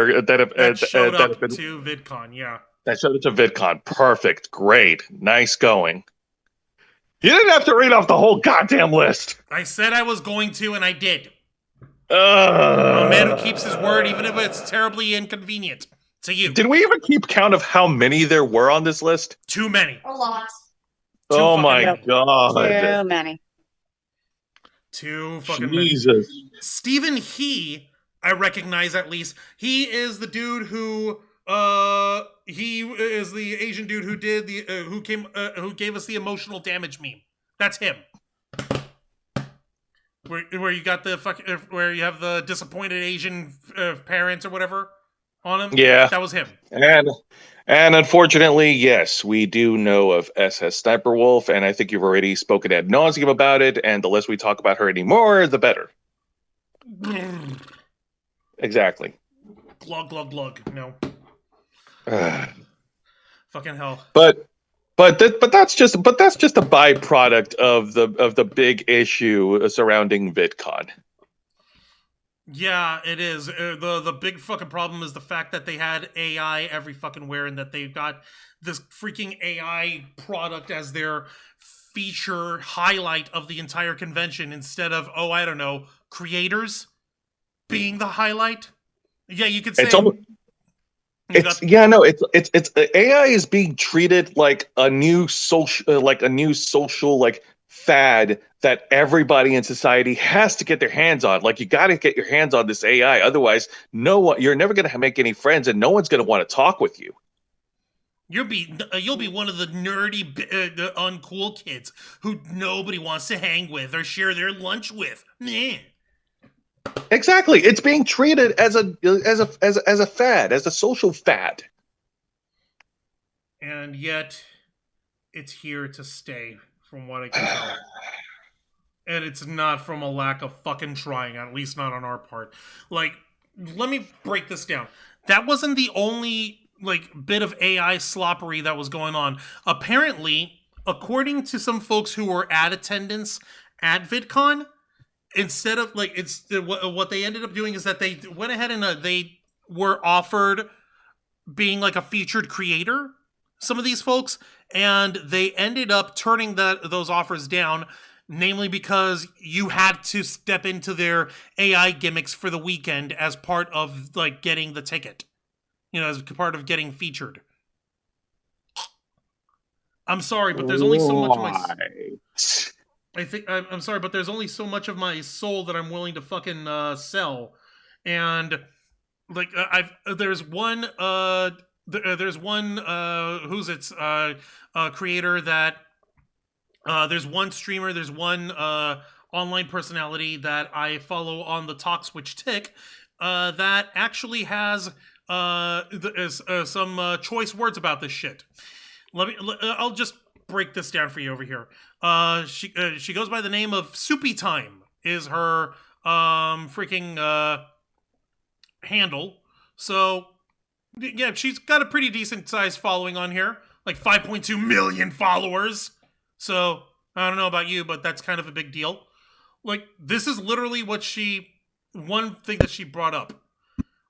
showed up have been to VidCon. Yeah, that showed up to VidCon. Perfect, great, nice going. You didn't have to read off the whole goddamn list. I said I was going to, and I did. A man who keeps his word, even if it's terribly inconvenient to you. Did we even keep count of how many there were on this list? Too many. A lot. Oh my god. Too many. Too fucking Jesus. many. Stephen He, I recognize at least. He is the dude who he is the Asian dude who did the who gave us the emotional damage meme. That's him. Where you got the where you have the disappointed Asian parents or whatever on him. Yeah, that was him. And unfortunately, yes, we do know of SS Sniper Wolf, and I think you've already spoken ad nauseum about it. And the less we talk about her anymore, the better. Exactly. Glug glug glug. No. Fucking hell. But that's just a byproduct of the big issue surrounding VidCon. Yeah, it is. The big fucking problem is the fact that they had AI every fucking where, and that they've got this freaking AI product as their feature highlight of the entire convention instead of, I don't know, creators being the highlight. Yeah, you could say. It's AI is being treated like a new social fad that everybody in society has to get their hands on. Like, you got to get your hands on this AI, otherwise you're never going to make any friends, and no one's going to want to talk with you. You'll be one of the nerdy, uncool kids who nobody wants to hang with or share their lunch with. Meh. Exactly. It's being treated as a fad, as a social fad. And yet, it's here to stay, from what I can tell. And it's not from a lack of fucking trying, at least not on our part. Like, let me break this down. That wasn't the only, like, bit of AI sloppery that was going on. Apparently, according to some folks who were at attendance at VidCon, instead of, like, what they ended up doing is that they went ahead and they were offered being, like, a featured creator, some of these folks, and they ended up turning those offers down, namely because you had to step into their AI gimmicks for the weekend as part of, like, getting the ticket. You know, as part of getting featured. I'm sorry, but there's only so much of my... I'm sorry, but there's only so much of my soul that I'm willing to fucking sell. And, like, there's one creator that... there's one streamer, there's one online personality that I follow on the Talk Switch Tick that actually has some choice words about this shit. I'll just break this down for you over here. She goes by the name of Soupy Time is her freaking handle. So yeah, she's got a pretty decent sized following on here, like 5.2 million followers. So I don't know about you, but that's kind of a big deal. Like, this is literally one thing that she brought up.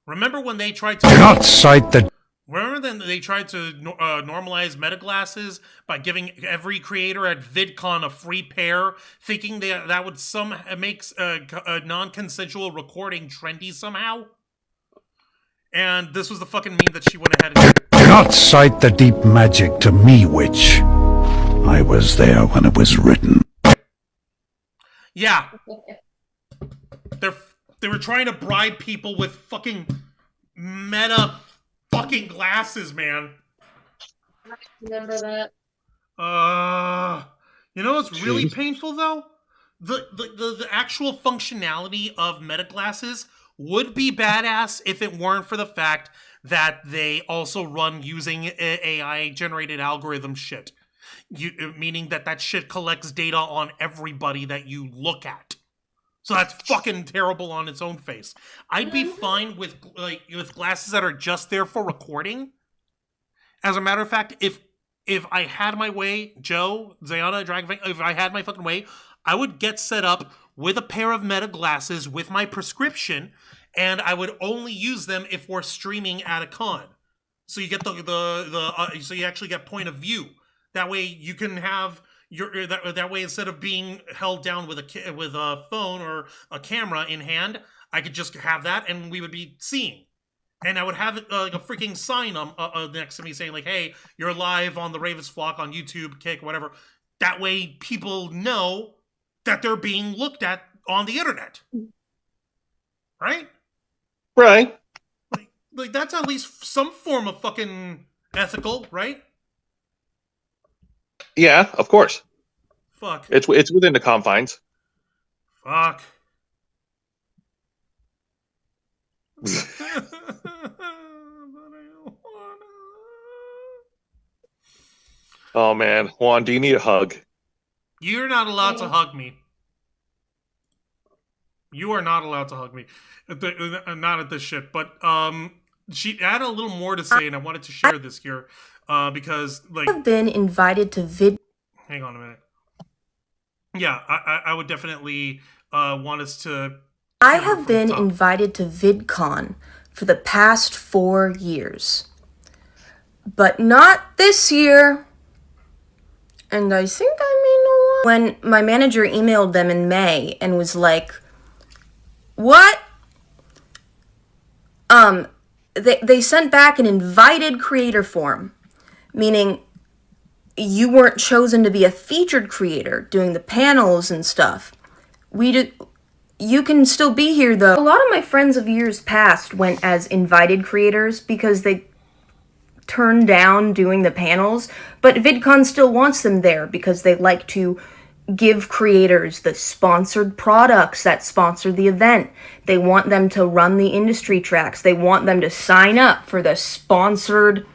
Remember when they tried to... Remember then they tried to normalize meta glasses by giving every creator at VidCon a free pair, thinking that would make a non-consensual recording trendy somehow? And this was the fucking meme that she went ahead and... Do not cite the deep magic to me, witch. I was there when it was written. Yeah. They were trying to bribe people with fucking meta fucking glasses, man. Remember that? You know what's really painful though? The actual functionality of meta glasses would be badass if it weren't for the fact that they also run using AI generated algorithm shit. Meaning that shit collects data on everybody that you look at. So that's fucking terrible on its own face. I'd be fine with glasses that are just there for recording. As a matter of fact, if I had my way, Joe, Zayana, Dragonfang, if I had my fucking way, I would get set up with a pair of meta glasses with my prescription, and I would only use them if we're streaming at a con. So you get so you actually get point of view. That way you can have that way instead of being held down with a phone or a camera in hand, I could just have that and we would be seeing. And I would have like a freaking sign next to me saying like, "Hey, you're live on the Ravens Flock on YouTube, Kick, whatever." That way people know that they're being looked at on the internet. Right? Right. Like that's at least some form of fucking ethical, right? Yeah, of course. Fuck. It's within the confines. Fuck. Oh man, Juan, do you need a hug? You're not allowed to hug me. You are not allowed to hug me. Not at this shit. But she had a little more to say, and I wanted to share this here because, like, I've been invited to Hang on a minute. Yeah, I would definitely want us to. I have been invited to VidCon for the past 4 years, but not this year. And I think I may know why. When my manager emailed them in May and was like, "What?" They sent back an invited creator form, meaning you weren't chosen to be a featured creator doing the panels and stuff. You can still be here though. A lot of my friends of years past went as invited creators because they turn down doing the panels, but VidCon still wants them there because they like to give creators the sponsored products that sponsor the event. They want them to run the industry tracks. They want them to sign up for the sponsored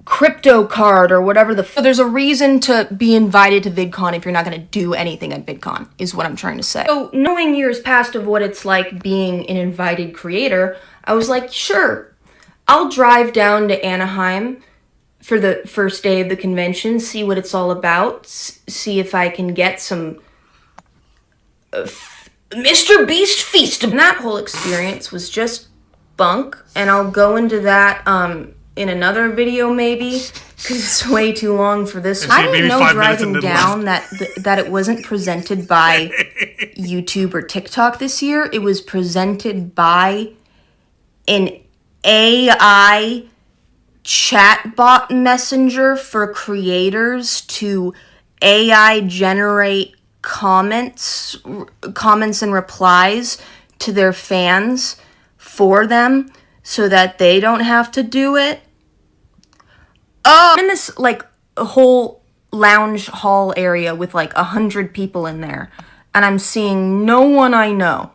crypto card or whatever so there's a reason to be invited to VidCon if you're not going to do anything at VidCon, is what I'm trying to say. So knowing years past of what it's like being an invited creator, I was like, sure, I'll drive down to Anaheim for the first day of the convention, see what it's all about, see if I can get some Mr. Beast feast. And that whole experience was just bunk, and I'll go into that in another video maybe, because it's way too long for this. I didn't know driving down that it wasn't presented by YouTube or TikTok this year. It was presented by an AI chatbot messenger for creators to AI generate comments and replies to their fans for them so that they don't have to do it. I'm in this like a whole lounge hall area with like 100 people in there, and I'm seeing no one I know,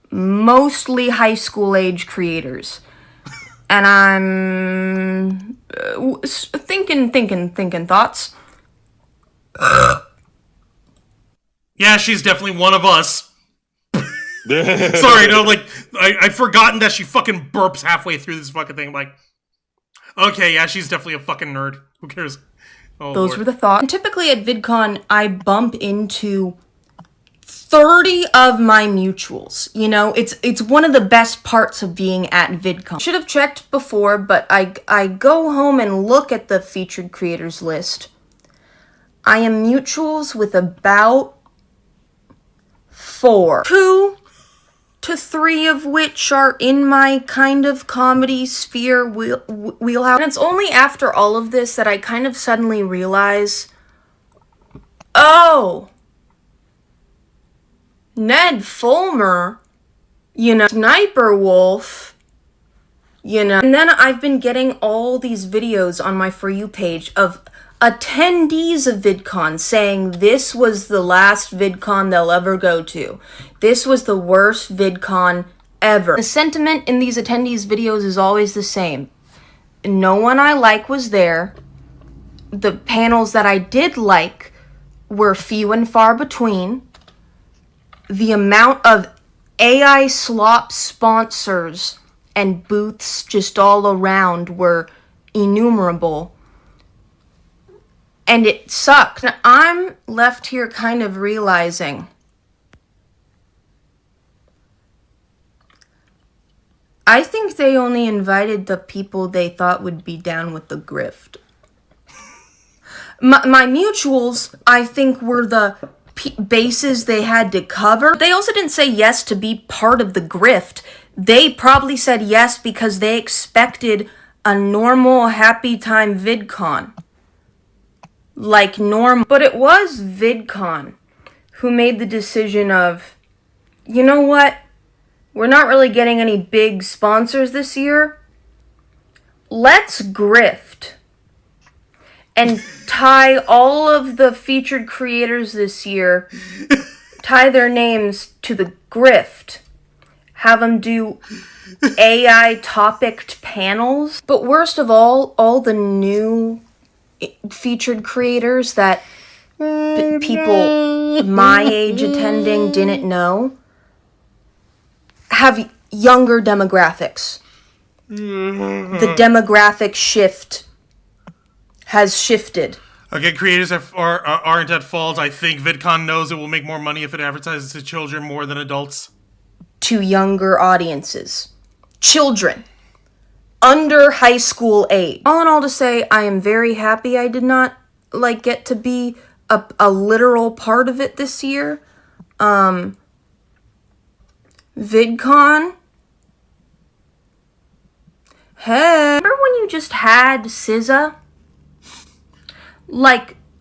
mostly high school age creators. And I'm thinking thoughts. Yeah, she's definitely one of us. Sorry, no, like, I'd forgotten that she fucking burps halfway through this fucking thing. I'm like, okay, yeah, she's definitely a fucking nerd. Who cares? Oh, those Lord. were the thoughts. And typically at VidCon, I bump into 30 of my mutuals. You know, it's one of the best parts of being at VidCon. Should have checked before, but I go home and look at the featured creators list. I am mutuals with about 4. 2 to 3 of which are in my kind of comedy sphere wheelhouse. And it's only after all of this that I kind of suddenly realize, oh, Ned Fulmer, you know, Sniper Wolf, you know. And then I've been getting all these videos on my For You page of attendees of VidCon saying this was the last VidCon they'll ever go to. This was the worst VidCon ever. The sentiment in these attendees' videos is always the same. No one I like was there. The panels that I did like were few and far between. The amount of AI SLOP sponsors and booths just all around were innumerable. And it sucked. And I'm left here kind of realizing I think they only invited the people they thought would be down with the grift. My mutuals, I think, were the bases they had to cover. They also didn't say yes to be part of the grift. They probably said yes because they expected a normal happy time VidCon. Like normal. But it was VidCon who made the decision of, you know what? We're not really getting any big sponsors this year. Let's grift and tie all of the featured creators this year, tie their names to the grift, have them do AI topicked panels. But worst of all the new featured creators that people my age attending didn't know have younger demographics. The demographic shift has shifted. Again, creators aren't at fault. I think VidCon knows it will make more money if it advertises to children more than adults. To younger audiences. Children. Under high school age. All in all to say, I am very happy I did not, get to be a literal part of it this year. VidCon. Hey. Remember when you just had SZA?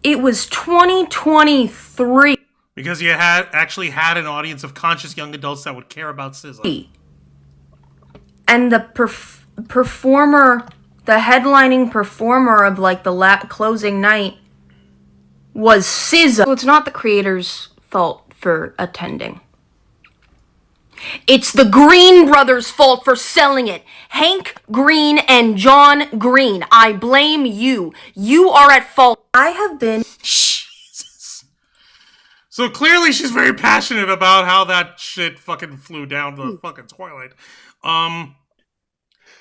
It was 2023. Because you actually had an audience of conscious young adults that would care about SZA. And the performer the headlining performer of like the closing night was SZA. So it's not the creator's fault for attending. It's the Green brothers' fault for selling it. Hank Green and John Green. I blame you. You are at fault. I have been... Jesus. So clearly she's very passionate about how that shit fucking flew down the fucking toilet.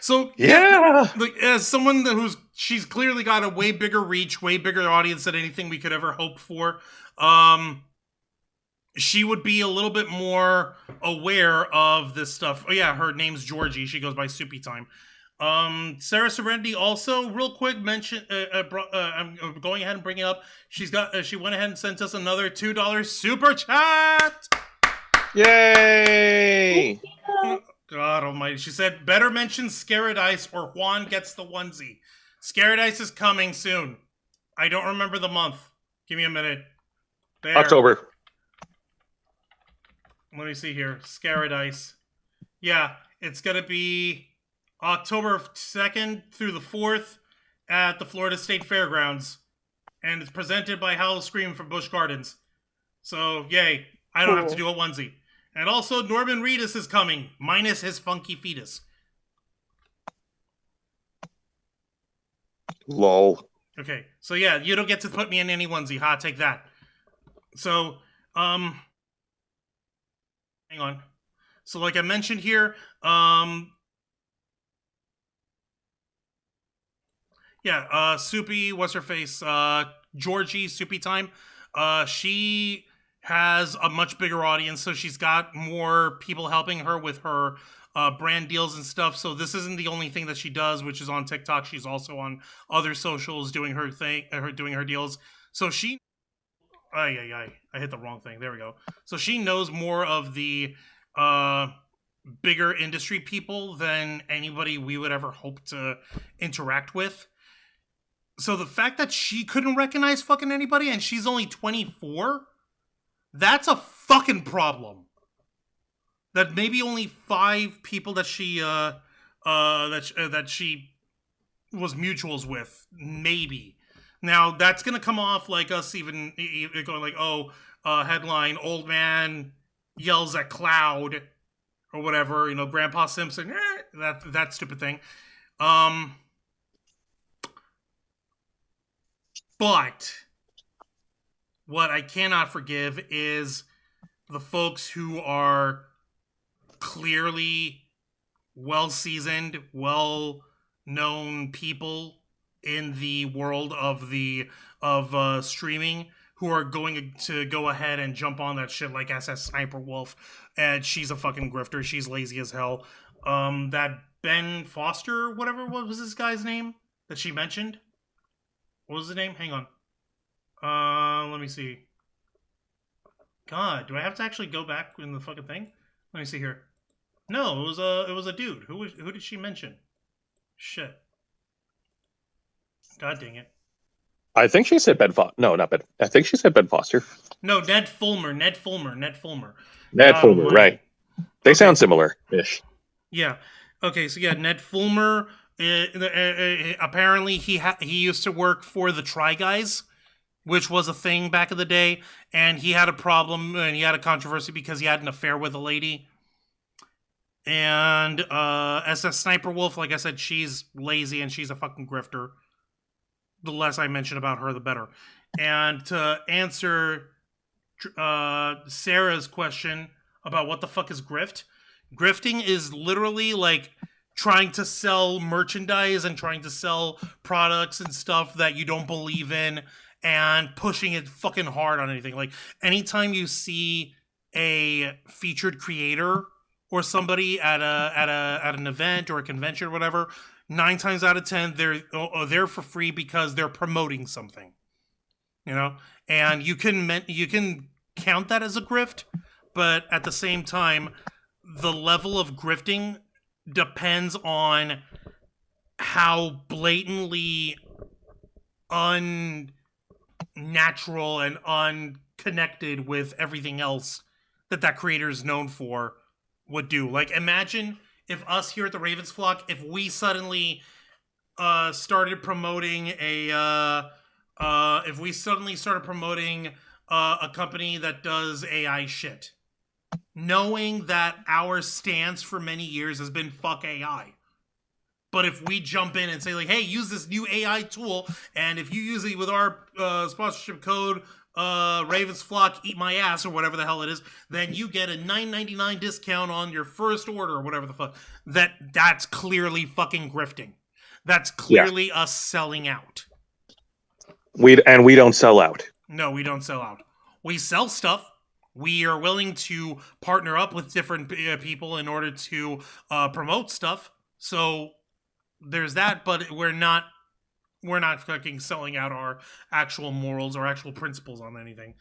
So Yeah. like, as someone she's clearly got a way bigger reach, way bigger audience than anything we could ever hope for. She would be a little bit more aware of this stuff. Oh yeah, her name's Georgie. She goes by Soupy Time. Sarah Serenity also, real quick, mention. I'm going ahead and bring it up. She went ahead and sent us another $2 super chat. Yay! God almighty. She said, better mention Scaradice or Juan gets the onesie. Scaradice is coming soon. I don't remember the month. Give me a minute. There. October. Let me see here. Scaradice. Yeah, it's going to be October 2nd through the 4th at the Florida State Fairgrounds. And it's presented by Howl Scream from Busch Gardens. So, yay. I don't have to do a onesie. And also, Norman Reedus is coming, minus his funky fetus. Lol. Okay, so yeah, you don't get to put me in any onesie. Ha, take that. So, hang on. So, like I mentioned here, Soupy, what's her face? Georgie, Soupy Time. She has a much bigger audience, so she's got more people helping her with her brand deals and stuff. So this isn't the only thing that she does, which is on TikTok. She's also on other socials doing her thing, doing her deals. So she, I hit the wrong thing. There we go. So she knows more of the bigger industry people than anybody we would ever hope to interact with. So the fact that she couldn't recognize fucking anybody and she's only 24, that's a fucking problem. That maybe only 5 people that she that she was mutuals with, maybe. Now that's gonna come off like us even going like, headline: old man yells at cloud or whatever, Grandpa Simpson, that stupid thing. But what I cannot forgive is the folks who are clearly well-seasoned, well-known people in the world of streaming who are going to go ahead and jump on that shit like SS Sniper Wolf, and she's a fucking grifter. She's lazy as hell. That Ben Foster, what was this guy's name that she mentioned? What was the name? Hang on. Let me see. God, do I have to actually go back in the fucking thing? Let me see here. No, it was a dude. Who did she mention? Shit. God dang it. I think she said Ben Foster. No, not Ben. I think she said Ben Foster. No, Ned Fulmer, right. They sound similar-ish. Yeah. Okay, so yeah, Ned Fulmer. Apparently, he used to work for the Try Guys, which was a thing back in the day, and he had a problem and he had a controversy because he had an affair with a lady. And SS Sniper Wolf, like I said, she's lazy and she's a fucking grifter. The less I mention about her, the better. And to answer Sarah's question about what the fuck is grift, grifting is literally like trying to sell merchandise and trying to sell products and stuff that you don't believe in and pushing it fucking hard on anything. Like, anytime you see a featured creator or somebody at an event or a convention or whatever, 9 times out of 10 they're there for free because they're promoting something, and you can count that as a grift, but at the same time, the level of grifting depends on how blatantly unnatural and unconnected with everything else that creator is known for would do. Like, imagine if us here at the Ravens Flock, if we suddenly started promoting if we suddenly started promoting a company that does AI shit, knowing that our stance for many years has been fuck AI. But if we jump in and say like, hey, use this new AI tool, and if you use it with our sponsorship code Ravens Flock Eat My Ass or whatever the hell it is, then you get a $9.99 discount on your first order or whatever the fuck. That's clearly fucking grifting. That's clearly us selling out. We don't sell out. No, we don't sell out. We sell stuff. We are willing to partner up with different people in order to promote stuff. So there's that, but we're not fucking selling out our actual morals or actual principles on anything.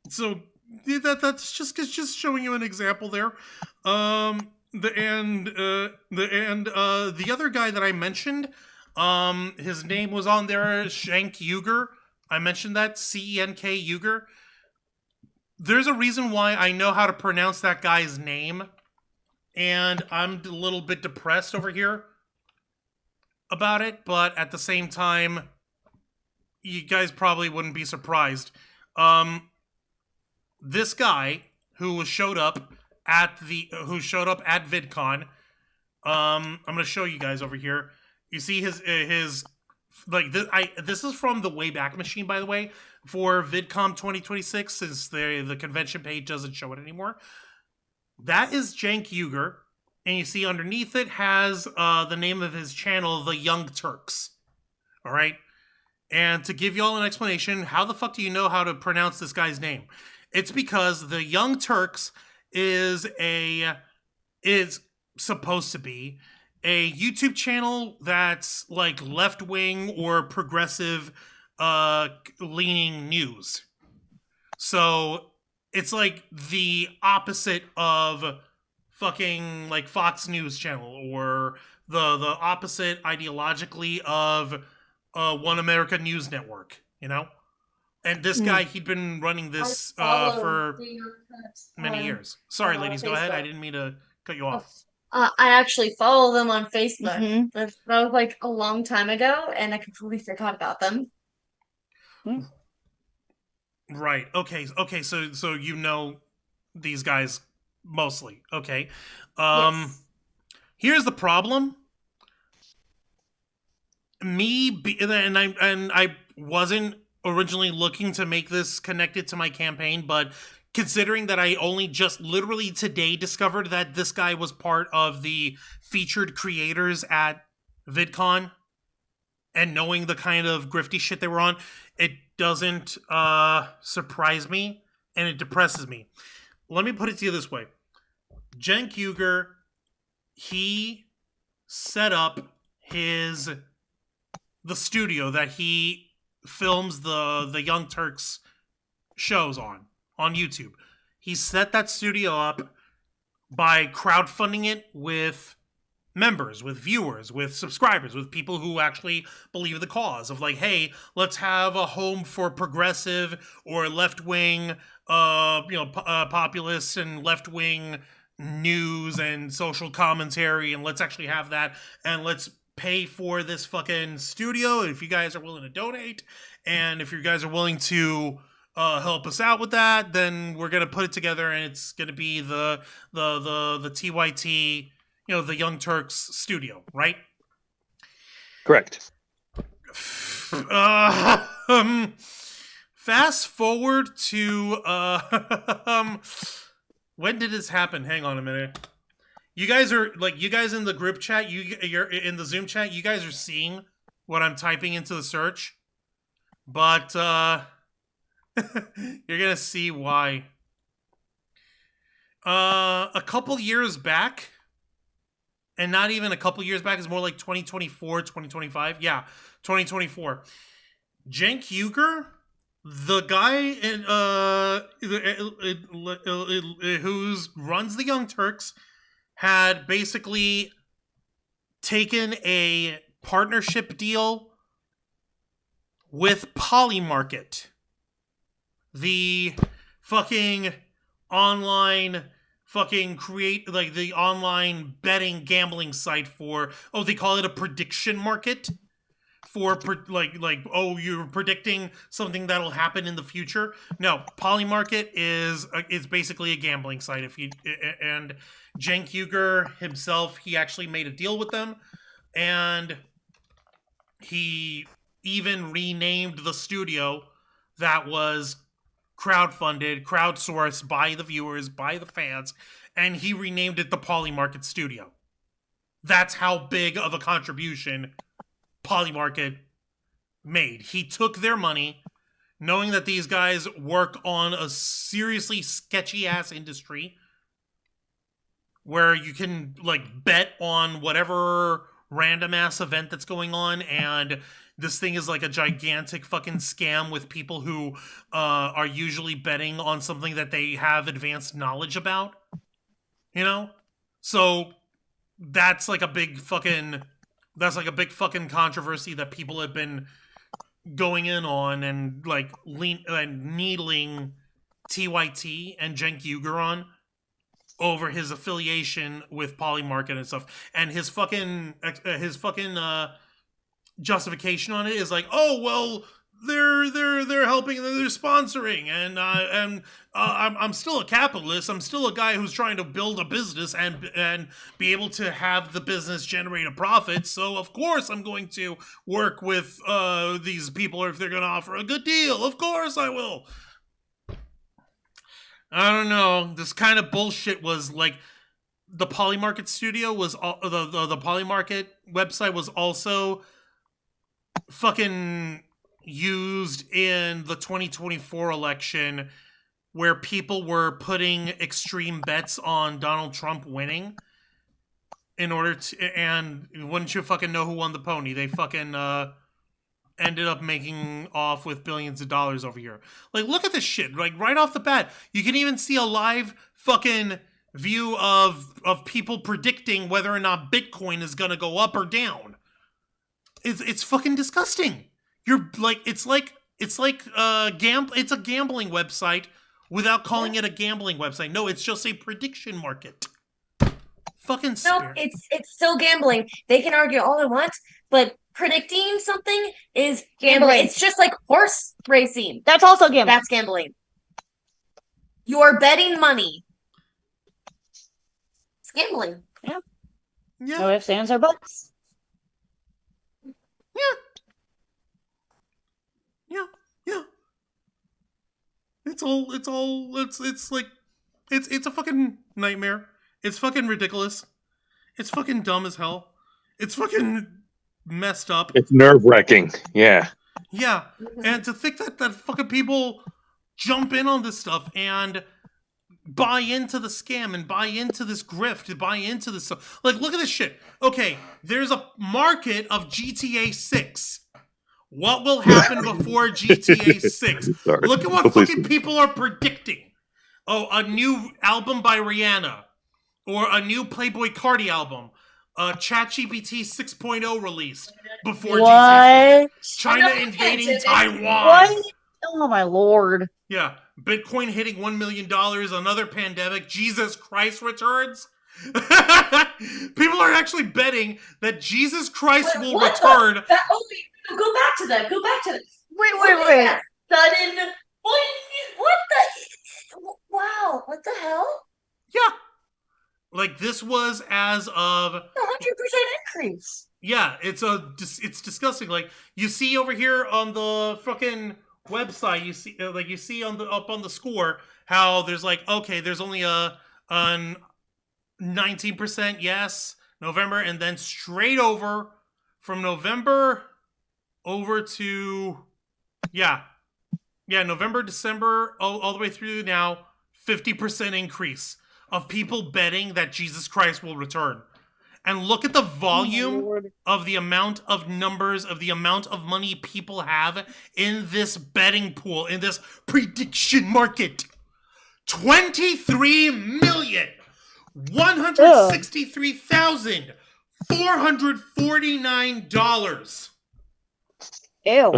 So that's just showing you an example there. The other guy that I mentioned, his name was on there, Cenk Uygur. I mentioned that, C-E-N-K Uygur. There's a reason why I know how to pronounce that guy's name, and I'm a little bit depressed over here about it, but at the same time, you guys probably wouldn't be surprised. This guy who showed up at VidCon, I'm gonna show you guys over here. You see his like this. This is from the Wayback Machine, by the way, for VidCon 2026, since the convention page doesn't show it anymore. That is Cenk Uygur, and you see underneath it has the name of his channel, The Young Turks. All right, and to give y'all an explanation, how the fuck do you know how to pronounce this guy's name? It's because The Young Turks is supposed to be a YouTube channel that's like left-wing or progressive leaning news. So it's like the opposite of fucking like Fox News channel, or the opposite ideologically of One America News Network, you know? And this guy, he'd been running this for many years. Sorry, ladies, go ahead. I didn't mean to cut you off. I actually follow them on Facebook. That was like a long time ago, and I completely forgot about them. Right. Okay. So you know these guys mostly. Okay. Yes. Here's the problem. I wasn't originally looking to make this connected to my campaign, but considering that I only just literally today discovered that this guy was part of the featured creators at VidCon, and knowing the kind of grifty shit they were on, it doesn't surprise me, and it depresses me. Let me put it to you this way. Cenk Uygur, he set up the studio that he films the Young Turks shows on YouTube. He set that studio up by crowdfunding it with members, with viewers, with subscribers, with people who actually believe the cause of like, hey, let's have a home for progressive or left-wing, populist and left-wing news and social commentary, and let's actually have that, and let's pay for this fucking studio if you guys are willing to donate, and if you guys are willing to help us out with that, then we're gonna put it together, and it's gonna be the TYT, the Young Turks studio, right? Correct. Fast forward to when did this happen? Hang on a minute. You guys in the group chat, you're in the Zoom chat, you guys are seeing what I'm typing into the search, but you're gonna see why. A couple years back, and not even a couple years back, it's more like 2024, 2025. Yeah, 2024. Cenk Uygur, the guy who runs the Young Turks, had basically taken a partnership deal with Polymarket, the fucking online fucking create like the online betting gambling site for, they call it a prediction market for you're predicting something that'll happen in the future. No, Polymarket is basically a gambling site. And Cenk Uygur himself, he actually made a deal with them, and he even renamed the studio that was crowdsourced by the viewers, by the fans, and he renamed it the Polymarket Studio. That's how big of a contribution Polymarket made. He took their money, knowing that these guys work on a seriously sketchy ass industry where you can bet on whatever random ass event that's going on, and this thing is like a gigantic fucking scam with people who are usually betting on something that they have advanced knowledge about. So that's like a big fucking controversy that people have been going in on and needling TYT and Cenk Uygur on over his affiliation with Polymarket and stuff, and his fucking justification on it is like, oh well, they're helping, they're sponsoring, and I'm still a capitalist. I'm still a guy who's trying to build a business and be able to have the business generate a profit. So of course I'm going to work with these people if they're going to offer a good deal. Of course I will. I don't know. This kind of bullshit was like the Polymarket studio was the Polymarket website was also fucking used in the 2024 election, where people were putting extreme bets on Donald Trump winning in order to, and wouldn't you fucking know who won the pony? They fucking ended up making off with billions of dollars over here. Like, look at this shit. Like, right off the bat, you can even see a live fucking view of people predicting whether or not Bitcoin is gonna go up or down. It's fucking disgusting. You're like, it's a gambling website without calling it a gambling website. No, it's just a prediction market. Fucking No, spirit. it's still gambling. They can argue all they want, but predicting something is gambling. It's just like horse racing. That's also gambling. That's gambling. You're betting money. It's gambling. Yeah. No ifs, ands, or buts. Yeah. It's a fucking nightmare. It's fucking ridiculous. It's fucking dumb as hell. It's fucking messed up. It's nerve-wracking. Yeah. Yeah. And to think that fucking people jump in on this stuff and buy into the scam and buy into this grift, buy into this stuff. Like, look at this shit. Okay, there's a market of GTA 6. What will happen before GTA 6? Sorry. Look at what fucking people are predicting. Oh, a new album by Rihanna. Or a new Playboi Carti album. ChatGPT 6.0 released before GTA 6. China invading Taiwan. What? Oh my lord. Yeah. Bitcoin hitting $1 million. Another pandemic. Jesus Christ returns. People are actually betting that Jesus Christ will return. Go back to that. Wait. Sudden. What the? Wow. What the hell? Yeah. Like, this was as of 100% increase. Yeah, it's disgusting. Like, you see over here on the fucking website, you see up on the score how there's like, okay, there's only a 19% yes November, and then straight over from November over to November, December, all the way through now, 50% increase of people betting that Jesus Christ will return. And look at the volume of the amount of numbers, of the amount of money people have in this betting pool, in this prediction market. $23,163,449. Ew.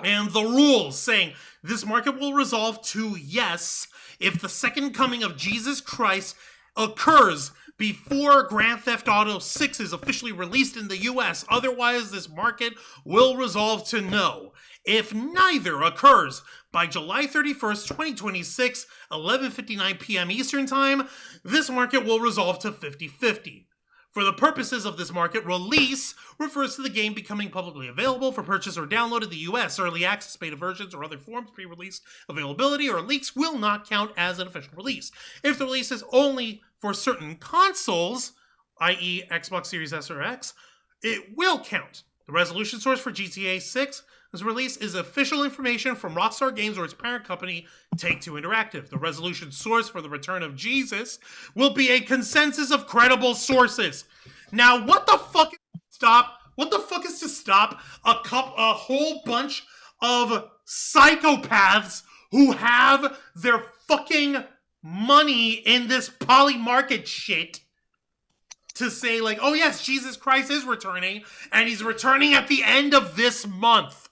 And the rules saying This market will resolve to yes if the second coming of Jesus Christ occurs before Grand Theft Auto 6 is officially released in the US. Otherwise, this market will resolve to no. If neither occurs by July 31st, 2026, 11:59 p.m. Eastern Time, this market will resolve to 50-50. For the purposes of this market, release refers to the game becoming publicly available for purchase or download in the US. Early access, beta versions, or other forms, pre-release availability, or leaks will not count as an official release. If the release is only for certain consoles, i.e. Xbox Series S or X, it will count. The resolution source for GTA 6's release is official information from Rockstar Games or its parent company, Take-Two Interactive. The resolution source for the return of Jesus will be a consensus of credible sources. Now, what the fuck is to stop a whole bunch of psychopaths who have their fucking money in this poly market shit to say, like, oh yes, Jesus Christ is returning, and he's returning at the end of this month.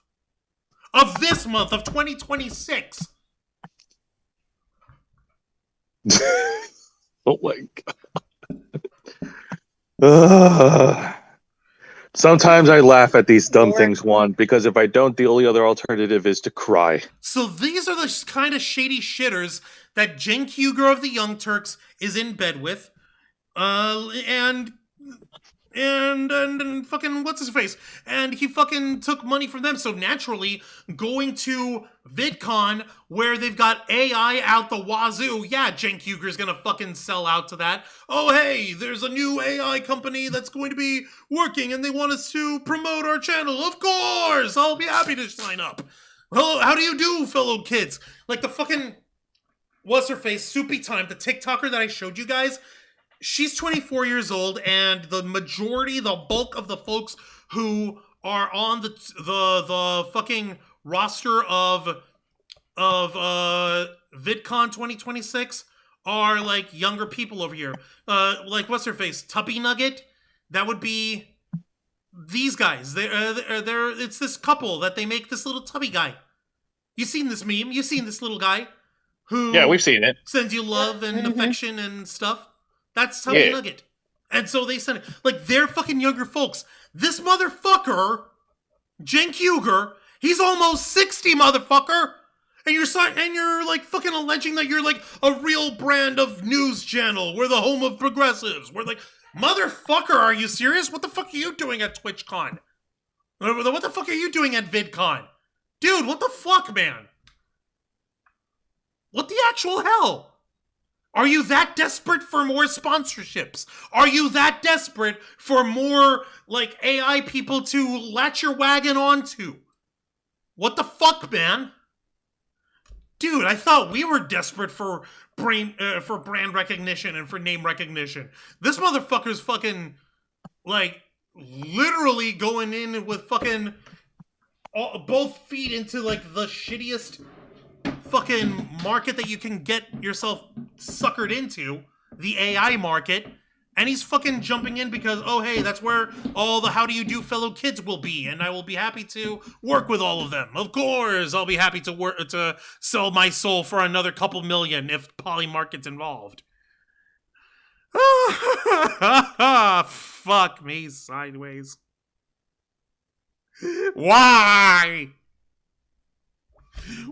Of 2026. Oh my god. Sometimes I laugh at these dumb things, Juan, because if I don't, the only other alternative is to cry. So these are the kind of shady shitters that Cenk Uygur of the Young Turks is in bed with. And fucking what's his face, and he fucking took money from them. So naturally, going to VidCon where they've got AI out the wazoo, yeah, Cenk Uygur's gonna fucking sell out to that. Oh hey, there's a new AI company that's going to be working, and they want us to promote our channel. Of course, I'll be happy to sign up. Hello, how do you do, fellow kids? Like the fucking what's her face, Soupy Time, the TikToker that I showed you guys. She's 24 years old, and the bulk of the folks who are on the fucking roster of VidCon 2026 are like younger people over here. Like what's her face, Tubby Nugget? That would be these guys. They're it's this couple that they make this little tubby guy. You seen this meme? You seen this little guy who we've seen it. Sends you love and affection and stuff. That's Tubby Nugget. And so they send it. Like, they're fucking younger folks. This motherfucker, Cenk Uygur, he's almost 60, motherfucker! And you're like fucking alleging that you're like a real brand of news channel. We're the home of progressives. We're like, motherfucker, are you serious? What the fuck are you doing at TwitchCon? What the fuck are you doing at VidCon? Dude, what the fuck, man? What the actual hell? Are you that desperate for more sponsorships? Are you that desperate for more, like, AI people to latch your wagon onto? What the fuck, man? Dude, I thought we were desperate for brand recognition and for name recognition. This motherfucker's fucking, like, literally going in with fucking both feet into, like, the shittiest fucking market that you can get yourself suckered into, the AI market, and he's fucking jumping in because, oh hey, that's where all the how do you do fellow kids will be, and I will be happy to work with all of them. Of course, I'll be happy to sell my soul for another couple million if Poly Market's involved. Fuck me sideways. Why?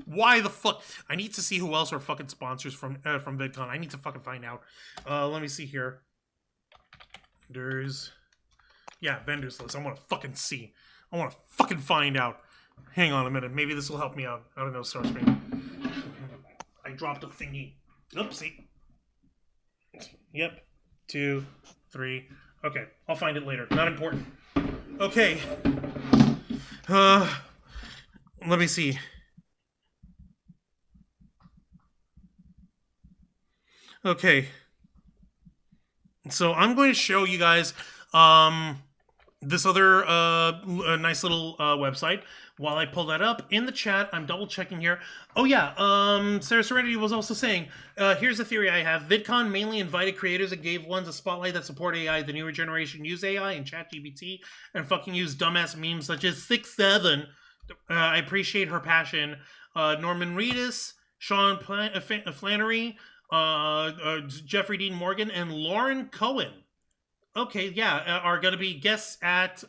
Why the fuck? I need to see who else are fucking sponsors from VidCon. I need to fucking find out. Let me see here. Vendors list. I want to fucking see. I want to fucking find out. Hang on a minute. Maybe this will help me out. I don't know, Starscream. I dropped a thingy. Oopsie. Yep. 2, 3. Okay, I'll find it later. Not important. Okay. Let me see. Okay, so I'm going to show you guys this other nice little website. While I pull that up in the chat, I'm double checking here. Oh yeah, Sarah Serenity was also saying, here's a theory I have. VidCon mainly invited creators and gave ones a spotlight that support AI. The newer generation use AI and ChatGPT and fucking use dumbass memes such as 6'7", I appreciate her passion. Norman Reedus, Sean Flannery, Jeffrey Dean Morgan, and Lauren Cohen. Okay, yeah, are going to be guests at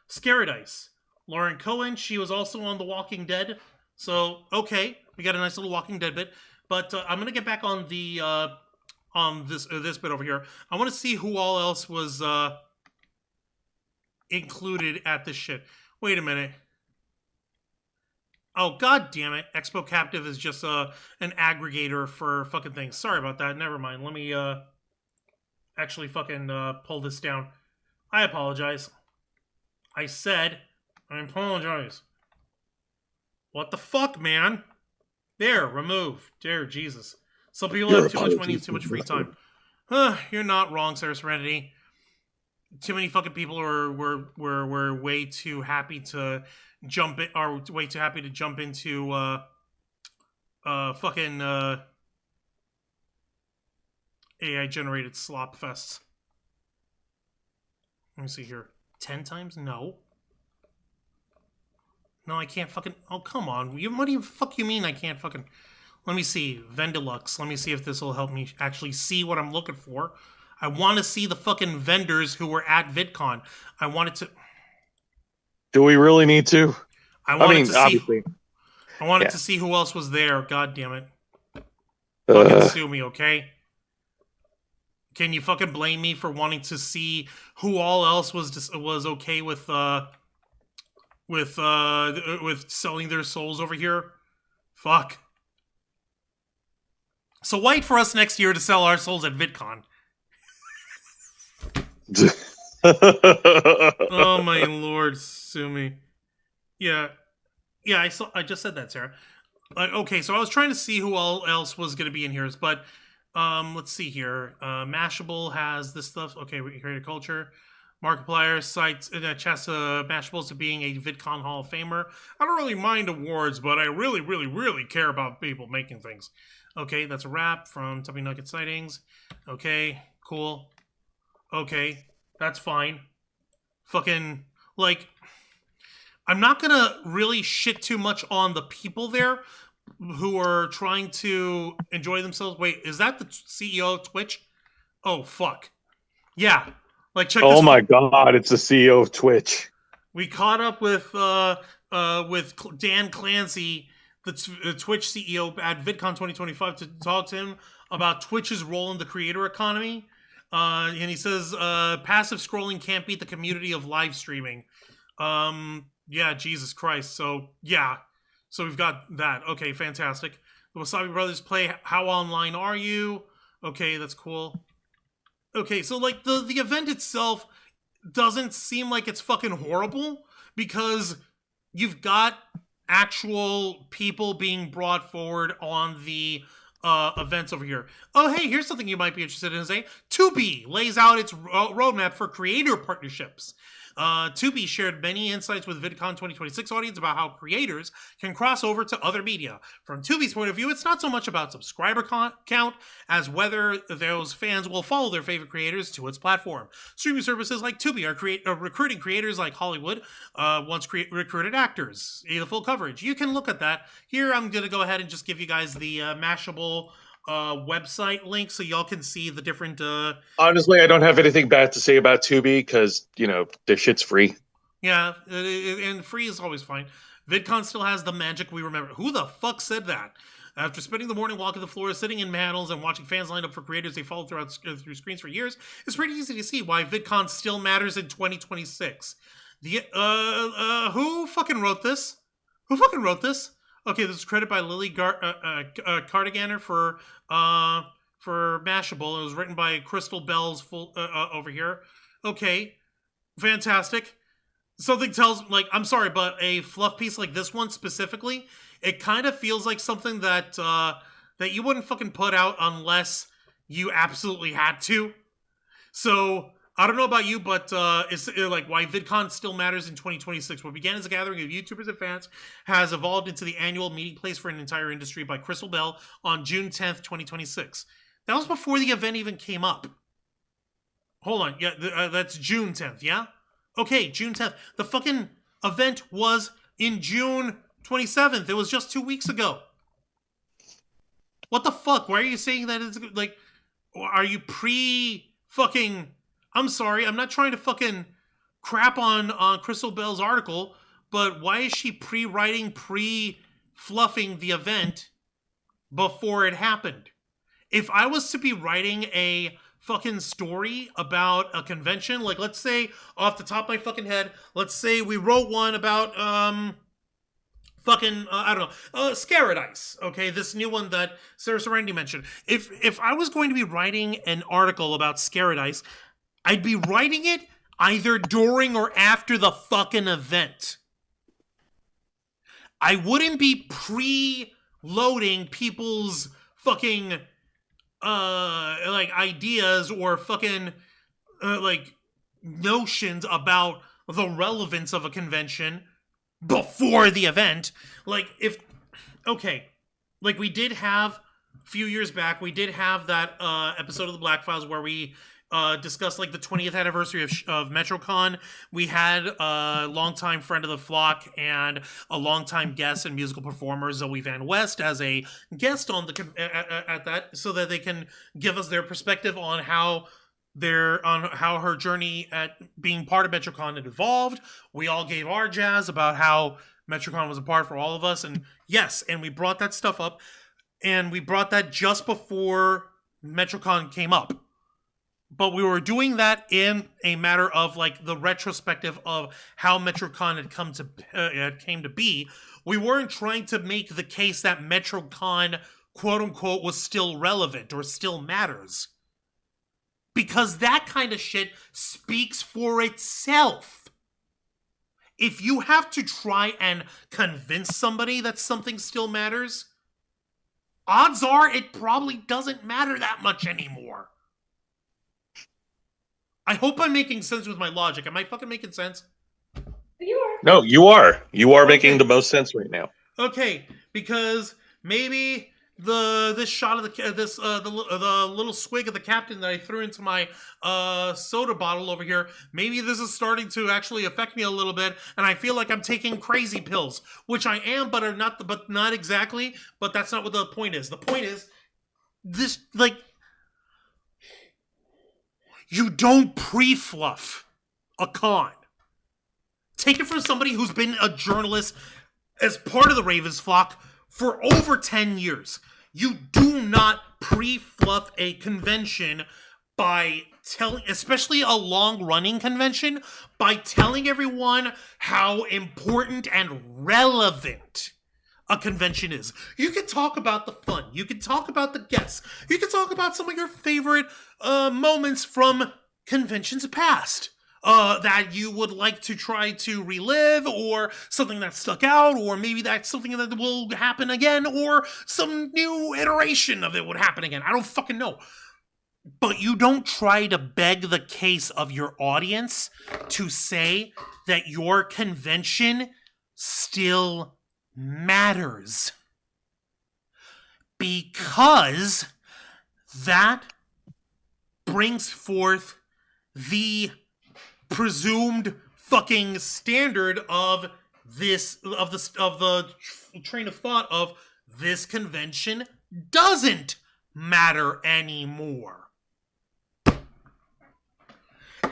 Scaradice. Lauren Cohen, she was also on The Walking Dead. So, okay, we got a nice little Walking Dead bit. But I'm going to get back on the on this bit over here. I want to see who all else was included at this shit. Wait a minute. Oh, god damn it. Expo Captive is just an aggregator for fucking things. Sorry about that. Never mind. Let me actually fucking pull this down. I apologize. I said I apologize. What the fuck, man? There, remove. There, Jesus. Some people have too much money and too much free time. You're not wrong, Sarah Serenity. Too many fucking people were way too happy to jump in, are way too happy to jump into fucking AI generated slop fests. Let me see here. 10 times? No. No, I can't fucking. Oh, come on. What do you fuck you mean I can't fucking. Let me see. Vendilux. Let me see if this will help me actually see what I'm looking for. I want to see the fucking vendors who were at VidCon. I wanted to. Do we really need to? I wanted to see. Obviously. I wanted to see who else was there. God damn it. Fucking sue me, okay? Can you fucking blame me for wanting to see who all else was okay with selling their souls over here? Fuck. So wait for us next year to sell our souls at VidCon. Oh my lord, sue me. Yeah, I just said that, Sarah. Okay, so I was trying to see who all else was going to be in here, but let's see here. Mashable has this stuff. Okay, we created culture. Markiplier cites chats Mashables to being a VidCon Hall of Famer. I don't really mind awards, but I really, really, really care about people making things. Okay, that's a wrap from Tubby Nugget Sightings. Okay, cool. Okay, that's fine. Fucking, like, I'm not gonna really shit too much on the people there who are trying to enjoy themselves. Wait, is that the CEO of Twitch? Oh, fuck. Yeah. Like, check this. Oh my god, it's the CEO of Twitch. We caught up with Dan Clancy, the Twitch CEO at VidCon 2025 to talk to him about Twitch's role in the creator economy. And he says, passive scrolling can't beat the community of live streaming. Yeah, Jesus Christ. So, yeah. So we've got that. Okay, fantastic. The Wasabi Brothers play How Online Are You? Okay, that's cool. Okay, so, like, the event itself doesn't seem like it's fucking horrible because you've got actual people being brought forward on the events over here. Oh, hey, here's something you might be interested in, Jose. Tubi lays out its roadmap for creator partnerships. Tubi shared many insights with VidCon 2026 audience about how creators can cross over to other media. From Tubi's point of view, it's not so much about subscriber count as whether those fans will follow their favorite creators to its platform. Streaming services like Tubi are recruiting creators like Hollywood once recruited actors. The full coverage. You can look at that. Here, I'm going to go ahead and just give you guys the Mashable website link so y'all can see the different Honestly, I don't have anything bad to say about Tubi because, you know, their shit's free. Yeah, and free is always fine. VidCon still has the magic we remember. Who the fuck said that? After spending the morning walking the floor, sitting in panels, and watching fans line up for creators they follow through screens for years, it's pretty easy to see why VidCon still matters in 2026. Who fucking wrote this? Who fucking wrote this? Okay, this is credit by Lily Cardiganer for Mashable. It was written by Crystal Bells over here. Okay, fantastic. Something tells, like, I'm sorry, but a fluff piece like this one specifically, it kind of feels like something that that you wouldn't fucking put out unless you absolutely had to. So I don't know about you, but it's like why VidCon still matters in 2026. What began as a gathering of YouTubers and fans has evolved into the annual meeting place for an entire industry by Crystal Bell on June 10th, 2026. That was before the event even came up. Hold on. Yeah, that's June 10th, yeah? Okay, June 10th. The fucking event was in June 27th. It was just 2 weeks ago. What the fuck? Why are you saying that it's like, are you fucking, I'm sorry, I'm not trying to fucking crap on Crystal Bell's article, but why is she pre-writing, pre-fluffing the event before it happened? If I was to be writing a fucking story about a convention, like let's say off the top of my fucking head, let's say we wrote one about I don't know, Scaradise, okay, this new one that Sarah Serenity mentioned. If I was going to be writing an article about Scaradise, I'd be writing it either during or after the fucking event. I wouldn't be pre-loading people's fucking like ideas or fucking like notions about the relevance of a convention before the event. Like like we did have a few years back, we did have that episode of the Black Files where we discussed like the 20th anniversary of MetroCon. We had a longtime friend of the flock and a longtime guest and musical performer, Zoe Van West, as a guest on the at that, so that they can give us their perspective on how her journey at being part of MetroCon had evolved. We all gave our jazz about how MetroCon was a part for all of us, and yes, and we brought that stuff up, and we brought that just before MetroCon came up. But we were doing that in a matter of like the retrospective of how MetroCon had came to be. We weren't trying to make the case that MetroCon, quote unquote, was still relevant or still matters. Because that kind of shit speaks for itself. If you have to try and convince somebody that something still matters, odds are it probably doesn't matter that much anymore. I hope I'm making sense with my logic. Am I fucking making sense? You are. No, you are. You are making the most sense right now. Okay, because maybe this shot of the little swig of the captain that I threw into my soda bottle over here, maybe this is starting to actually affect me a little bit, and I feel like I'm taking crazy pills, which I am, but not exactly. But that's not what the point is. The point is this, like, you don't pre-fluff a con. Take it from somebody who's been a journalist as part of the Ravens flock for over 10 years. You do not pre-fluff a convention by telling, especially a long-running convention, by telling everyone how important and relevant a convention is. You can talk about the fun. You can talk about the guests. You can talk about some of your favorite moments from conventions past that you would like to try to relive, or something that stuck out, or maybe that's something that will happen again, or some new iteration of it would happen again. I don't fucking know. But you don't try to beg the case of your audience to say that your convention still matters. Because that brings forth the presumed fucking standard of the train of thought of this convention doesn't matter anymore.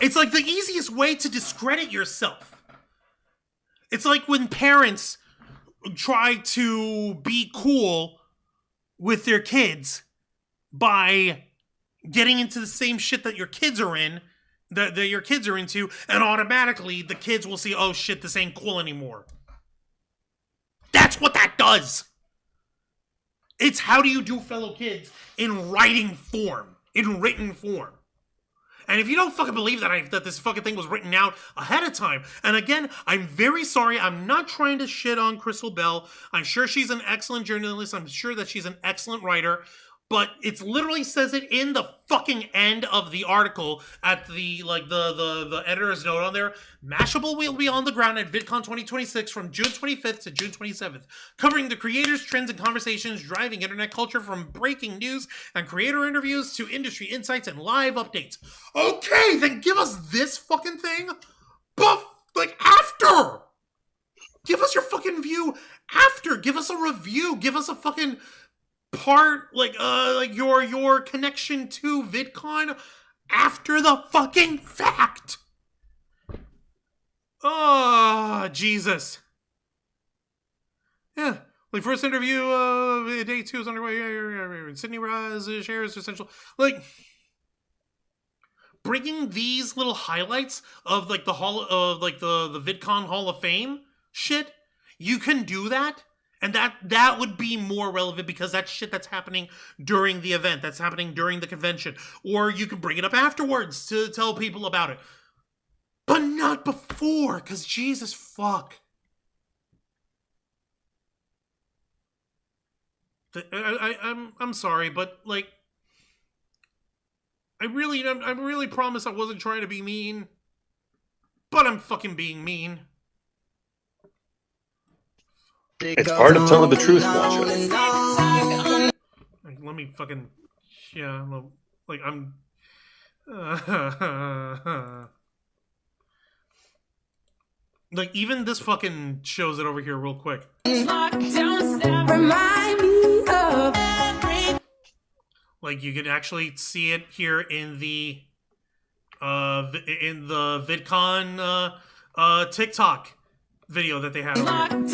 It's like the easiest way to discredit yourself. It's like when parents try to be cool with their kids by getting into the same shit that your kids are in, that your kids are into, and automatically the kids will see, oh shit, this ain't cool anymore. That's what that does. It's how do you do fellow kids in writing form, in written form. And if you don't fucking believe that this fucking thing was written out ahead of time, and again, I'm very sorry, I'm not trying to shit on Crystal Bell. I'm sure she's an excellent journalist. I'm sure that she's an excellent writer. But it literally says it in the fucking end of the article at the editor's note on there. Mashable will be on the ground at VidCon 2026 from June 25th to June 27th, covering the creators, trends, and conversations driving internet culture, from breaking news and creator interviews to industry insights and live updates. Okay, then give us this fucking thing, after. Give us your fucking review. Give us a fucking part, like your connection to VidCon after the fucking fact. Oh, Jesus. Yeah. Like, first interview, day 2 is underway. Sydney Raz shares essential. Like, bringing these little highlights of, like, the VidCon Hall of Fame shit, you can do that. And that would be more relevant because that's shit that's happening during the event. That's happening during the convention. Or you can bring it up afterwards to tell people about it. But not before, because Jesus fuck. I'm sorry, but like, I really promise I wasn't trying to be mean, but I'm fucking being mean. It's part of telling the truth, Watcher. Let me fucking, yeah, like I'm. Like, even this fucking shows it over here real quick. Like, you can actually see it here in the VidCon TikTok video that they had over here.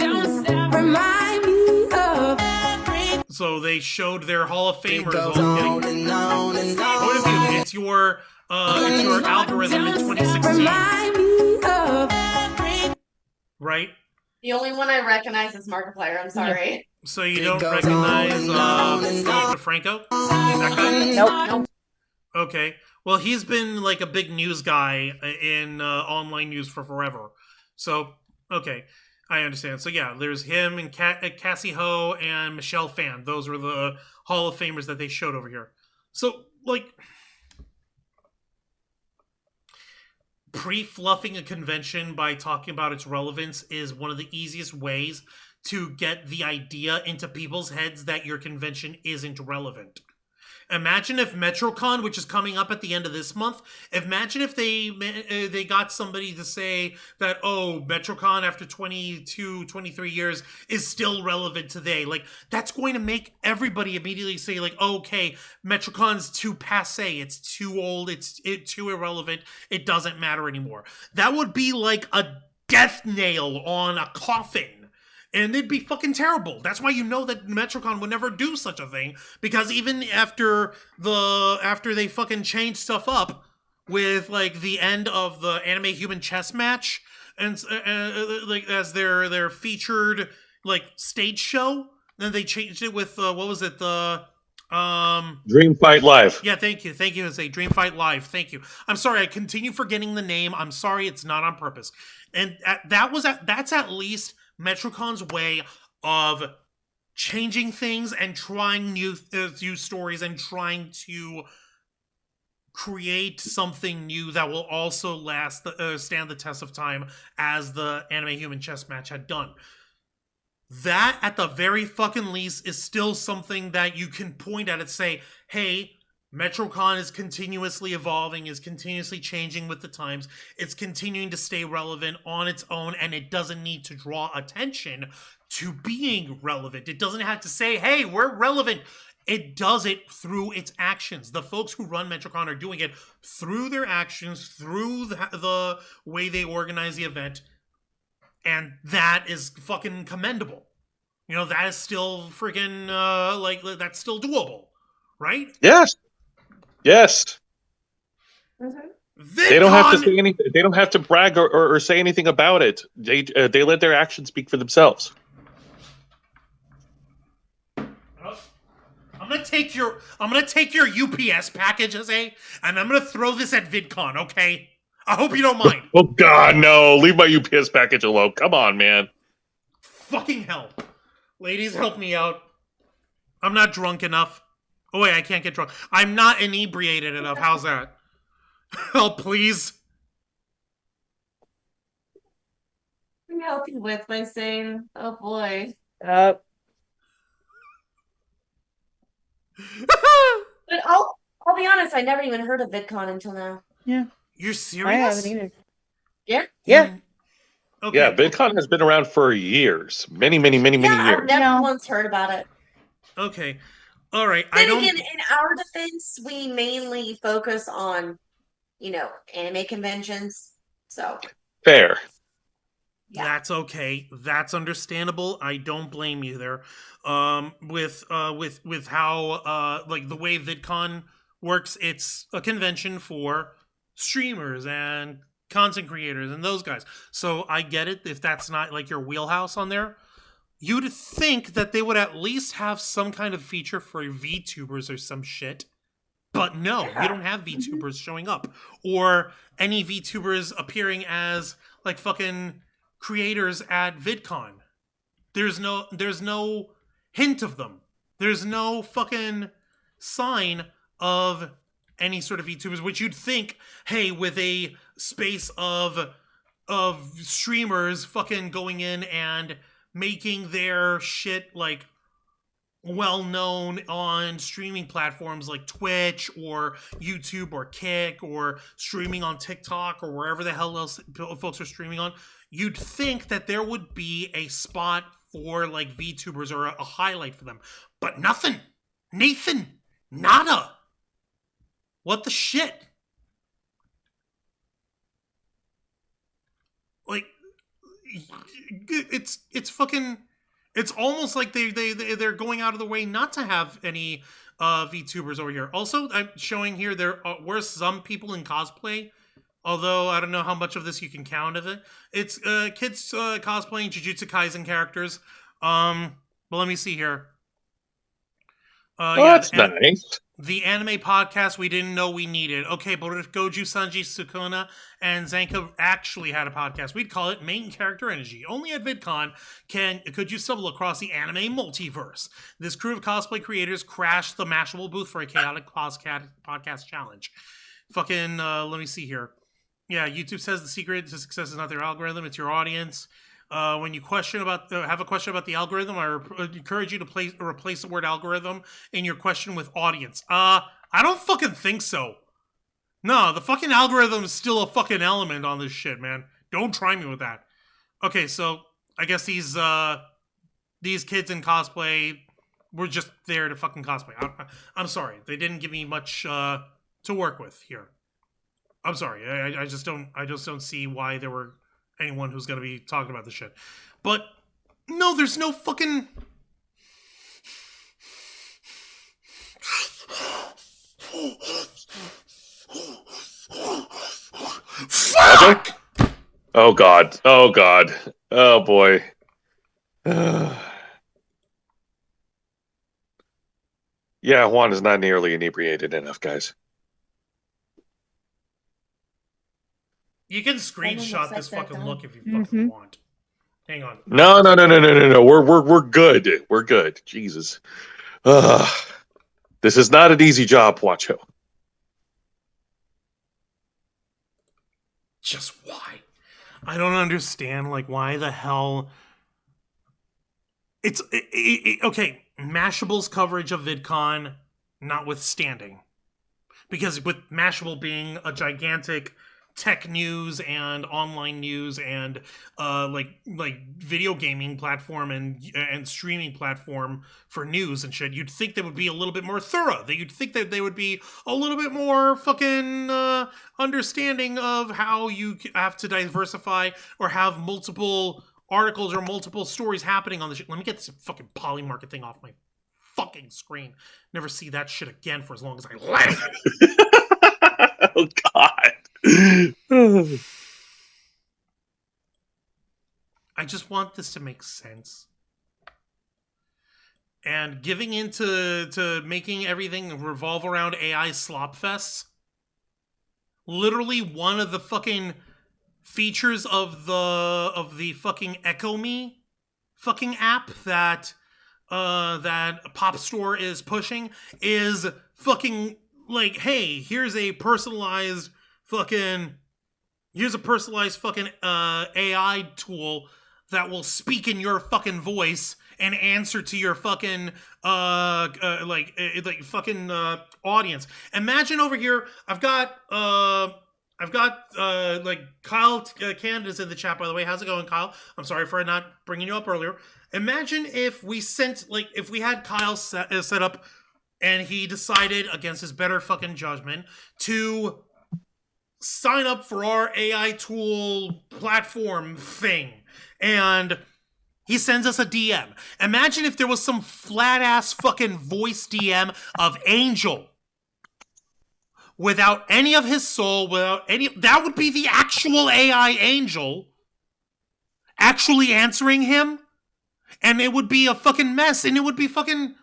So they showed their Hall of Famers all getting point of view. It's your algorithm in 2016. Right? The only one I recognize is Markiplier. I'm sorry. So you don't recognize Philip DeFranco? That guy? Nope. Okay. Well, he's been like a big news guy in online news for forever. So, okay. I understand. So yeah, there's him and Cassie Ho and Michelle Phan. Those were the Hall of Famers that they showed over here. So, like, pre-fluffing a convention by talking about its relevance is one of the easiest ways to get the idea into people's heads that your convention isn't relevant. Imagine if MetroCon, which is coming up at the end of this month, imagine if they got somebody to say that, oh, MetroCon after 22, 23 years is still relevant today. Like, that's going to make everybody immediately say, like, okay, MetroCon's too passé, it's too old, it's too irrelevant, it doesn't matter anymore. That would be like a death nail on a coffin. And it'd be fucking terrible. That's why you know that MetroCon would never do such a thing. Because even after they fucking changed stuff up with, like, the end of the anime human chess match and like as their featured, like, stage show, then they changed it with what was it, the Dream Fight Live. Yeah, thank you, Jose. Dream Fight Live. Thank you. I'm sorry, I continue forgetting the name. I'm sorry, it's not on purpose. And that's at least MetroCon's way of changing things and trying new stories and trying to create something new that will also stand the test of time as the anime human chess match had done. That, at the very fucking least, is still something that you can point at and say, hey, MetroCon is continuously evolving, is continuously changing with the times. It's continuing to stay relevant on its own, and it doesn't need to draw attention to being relevant. It doesn't have to say, hey, we're relevant. It does it through its actions. The folks who run MetroCon are doing it through their actions, through the way they organize the event, and that is fucking commendable. You know, that is still freaking, that's still doable, right? Yes. Yes. VidCon! They don't have to say anything. They don't have to brag or say anything about it. They let their actions speak for themselves. I'm gonna take your UPS package, Jose, and I'm gonna throw this at VidCon. Okay? I hope you don't mind. Oh God, no! Leave my UPS package alone. Come on, man. Fucking hell, ladies, help me out. I'm not drunk enough. Oh wait, I can't get drunk. I'm not inebriated enough. How's that? Oh, please. Let me help you with by saying, oh boy. Uh, But I'll be honest, I never even heard of VidCon until now. yeah. You're serious? I haven't either. Yeah. Yeah. Okay. Yeah, VidCon has been around for years. Many I've years. never No. once heard about it. Okay. All right. Then again, in our defense, we mainly focus on, anime conventions. So Fair. yeah. That's okay. That's understandable. I don't blame you there. With how like the way VidCon works, it's a convention for streamers and content creators and those guys. So I get it if that's not like your wheelhouse on there. You'd think that they would at least have some kind of feature for VTubers or some shit. But no, you don't have VTubers showing up. Or any VTubers appearing as like fucking creators at VidCon. There's no hint of them. There's no fucking sign of any sort of VTubers, which you'd think, hey, with a space of streamers fucking going in and making their shit like well known on streaming platforms like Twitch or YouTube or Kick or streaming on TikTok or wherever the hell else folks are streaming on, you'd think that there would be a spot for like VTubers or a highlight for them. But nothing. Nathan. Nada. What the shit? Like, it's fucking... It's almost like they're going out of the way not to have any VTubers over here. Also, I'm showing here there were some people in cosplay, although I don't know how much of this you can count of it. It's kids cosplaying Jujutsu Kaisen characters. But let me see here. That's nice. The anime podcast we didn't know we needed. Okay, but if Goju, Sanji, Sukuna, and Zanka actually had a podcast, we'd call it Main Character Energy. Only at VidCon could you stumble across the anime multiverse. This crew of cosplay creators crashed the Mashable booth for a chaotic podcast challenge. Fucking, let me see here. Yeah, YouTube says the secret to success is not their algorithm, it's your audience. When you have a question about the algorithm, I encourage you to replace the word algorithm in your question with audience. I don't fucking think so. No, the fucking algorithm is still a fucking element on this shit, man. Don't try me with that. Okay, so I guess these kids in cosplay were just there to fucking cosplay. I'm sorry, they didn't give me much to work with here. I'm sorry, I just don't see why there were anyone who's going to be talking about this shit. But no, there's no fucking... Fuck! Oh god. Oh god. Oh boy. Yeah, Juan is not nearly inebriated enough, guys. You can screenshot this fucking look if you fucking want. Hang on. No. We're good. We're good. Jesus. This is not an easy job, Juancho. Just why? I don't understand, like, why the hell... Okay, Mashable's coverage of VidCon notwithstanding. Because with Mashable being a gigantic tech news and online news and like video gaming platform and streaming platform for news and shit, you'd think they would be a little bit more thorough. That you'd think that they would be a little bit more fucking understanding of how you have to diversify or have multiple articles or multiple stories happening on the shit. Let me get this fucking Polymarket thing off my fucking screen. Never see that shit again for as long as I live. Oh god. I just want this to make sense. And giving into making everything revolve around AI slop fests. Literally one of the fucking features of the fucking Echo Me fucking app that Pop Store is pushing is fucking like, hey, here's a personalized fucking AI tool that will speak in your fucking voice and answer to your fucking audience. Imagine over here, I've got I've got like Kyle Canada's in the chat, by the way. How's it going, Kyle? I'm sorry for not bringing you up earlier. Imagine if we sent, like, if we had Kyle set up and he decided against his better fucking judgment to sign up for our AI tool platform thing, and he sends us a DM. Imagine if there was some flat ass fucking voice DM of Angel without any of his soul, without any. That would be the actual AI Angel actually answering him, and it would be a fucking mess, and it would be fucking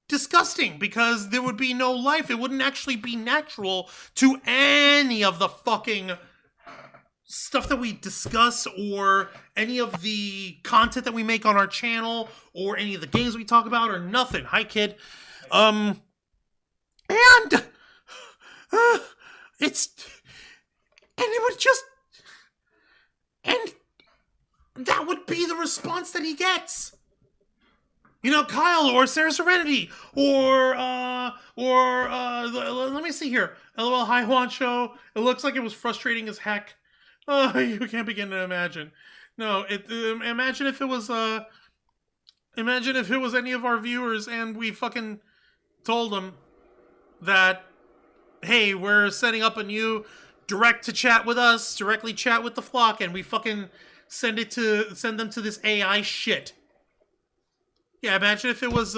disgusting because there would be no life. It wouldn't actually be natural to any of the fucking stuff that we discuss or any of the content that we make on our channel or any of the games we talk about or nothing. Hi, kid. And it would just, and that would be the response that he gets. You know, Kyle or Sarah Serenity or let me see here. LOL Hi Juancho. It looks like it was frustrating as heck. You can't begin to imagine. No, imagine if it was any of our viewers and we fucking told them that, hey, we're setting up a new direct to chat with us, directly chat with the flock, and we fucking send them to this AI shit. Yeah, imagine if it was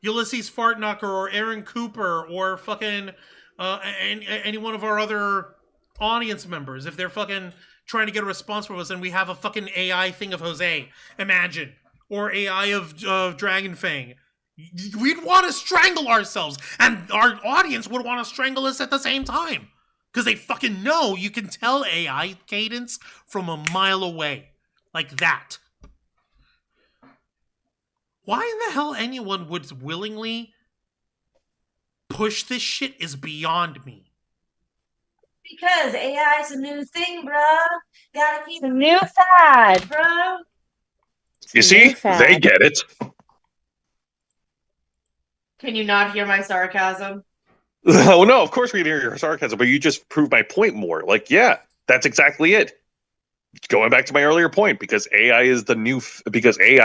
Ulysses Fartknocker or Aaron Cooper or fucking any one of our other audience members. If they're fucking trying to get a response from us and we have a fucking AI thing of Jose, imagine. Or AI of Dragonfang. We'd want to strangle ourselves. And our audience would want to strangle us at the same time. Because they fucking know you can tell AI cadence from a mile away. Like that. Why in the hell anyone would willingly push this shit is beyond me. Because AI is a new thing, bro. Gotta keep The new fad. bro. You see? They get it. Can you not hear my sarcasm? Oh, no, of course we can hear your sarcasm, but you just proved my point more. Like, yeah, that's exactly it. Going back to my earlier point, because AI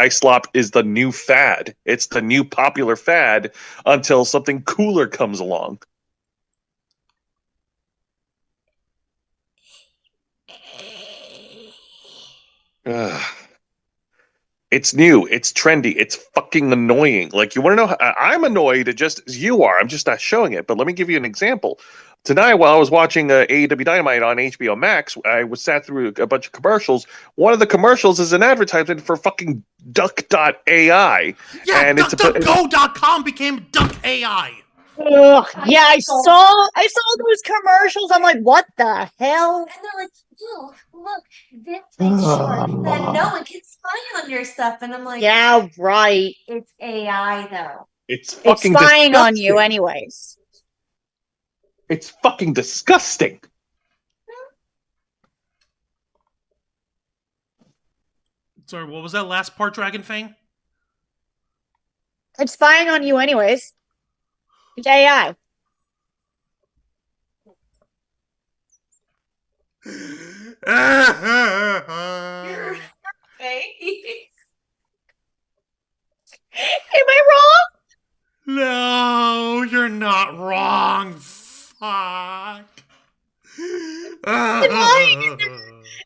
slop is the new fad. It's the new popular fad until something cooler comes along. It's new. It's trendy. It's fucking annoying. Like, you want to know? I'm annoyed just as you are. I'm just not showing it. But let me give you an example. Tonight, while I was watching AEW Dynamite on HBO Max, I was sat through a bunch of commercials. One of the commercials is an advertisement for fucking Duck.ai. Yeah, and DuckDuckGo.com became Duck AI. Ugh, yeah, I saw those commercials. I'm like, what the hell? And they're like, oh, look, this makes sure that no one can spy on your stuff. And I'm like, Yeah, right. it's AI though. It's It's fucking spying on you disgusting. anyways. It's fucking disgusting. Sorry, what was that last part, Dragonfang? It's spying on you anyways. It's AI. Your face. Am I wrong? No, you're not wrong. Fuck.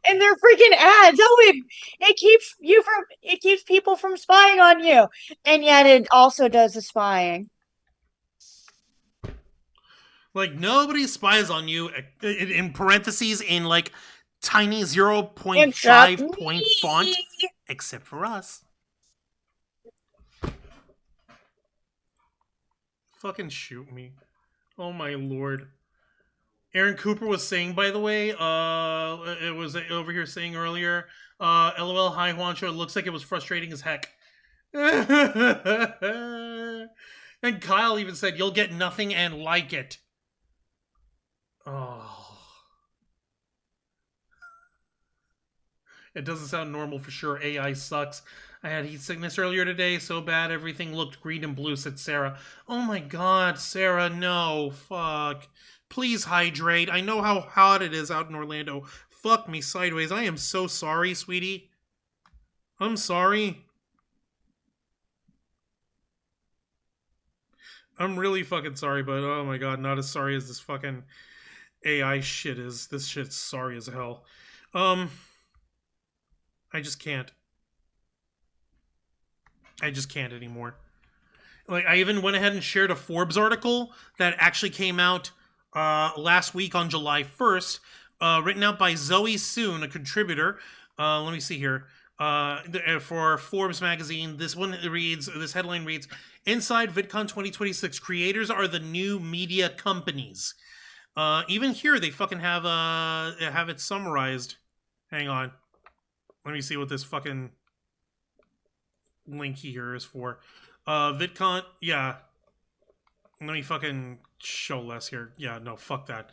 And they're freaking ads. Oh, it keeps people from spying on you, and yet it also does the spying. Like, nobody spies on you, in parentheses, in like tiny 0.5 point font, except for us. Fucking shoot me. Oh my lord. Aaron Cooper was saying, by the way, it was over here saying earlier, LOL Hi Juancho, it looks like it was frustrating as heck. And Kyle even said, you'll get nothing and like it. Oh. It doesn't sound normal for sure. AI sucks. I had heat sickness earlier today, so bad everything looked green and blue, said Sarah. Oh my god, Sarah, no. Fuck. Please hydrate. I know how hot it is out in Orlando. Fuck me sideways. I am so sorry, sweetie. I'm sorry. I'm really fucking sorry, but oh my god, not as sorry as this fucking AI shit is. This shit's sorry as hell. I just can't. I just can't anymore. Like, I even went ahead and shared a Forbes article that actually came out last week on July 1st, written out by Zoe Soon, a contributor. Let me see here. For Forbes magazine, this headline reads, Inside VidCon 2026, creators are the new media companies. Even here, they fucking have it summarized. Hang on. Let me see what this fucking link here is for. VidCon, yeah. Let me fucking show less here. Yeah, no, fuck that.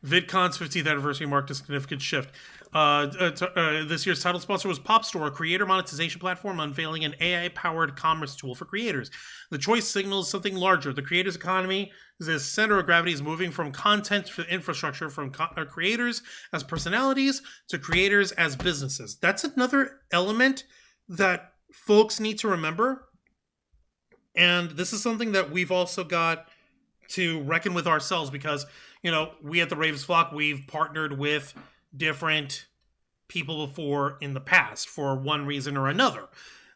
VidCon's 15th anniversary marked a significant shift. This year's title sponsor was PopStore, a creator monetization platform unveiling an AI-powered commerce tool for creators. The choice signals something larger. The creators' economy, the center of gravity, is moving from content to infrastructure, from creators as personalities to creators as businesses. That's another element that folks need to remember. And this is something that we've also got to reckon with ourselves because, you know, we at the Ravens Flock, we've partnered with different people before in the past for one reason or another.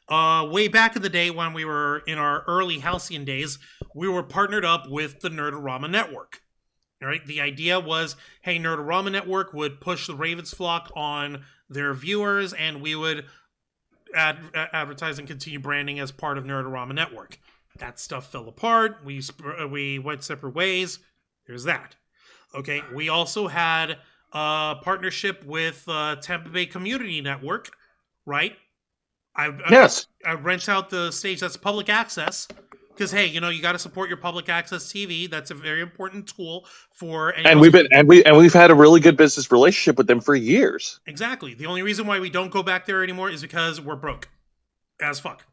Way back in the day when we were in our early halcyon days, we were partnered up with the Nerdorama Network. All right, the idea was, hey, Nerdorama Network would push the Ravens Flock on their viewers, and we would advertise and continue branding as part of Nerdorama Network. That stuff fell apart. We went separate ways. There's that. Okay, we also had a partnership with Tampa Bay Community Network, right? Yes. I rent out the stage that's public access because, hey, you know, you got to support your public access TV. That's a very important tool for. And we've had a really good business relationship with them for years. Exactly. The only reason why we don't go back there anymore is because we're broke as fuck.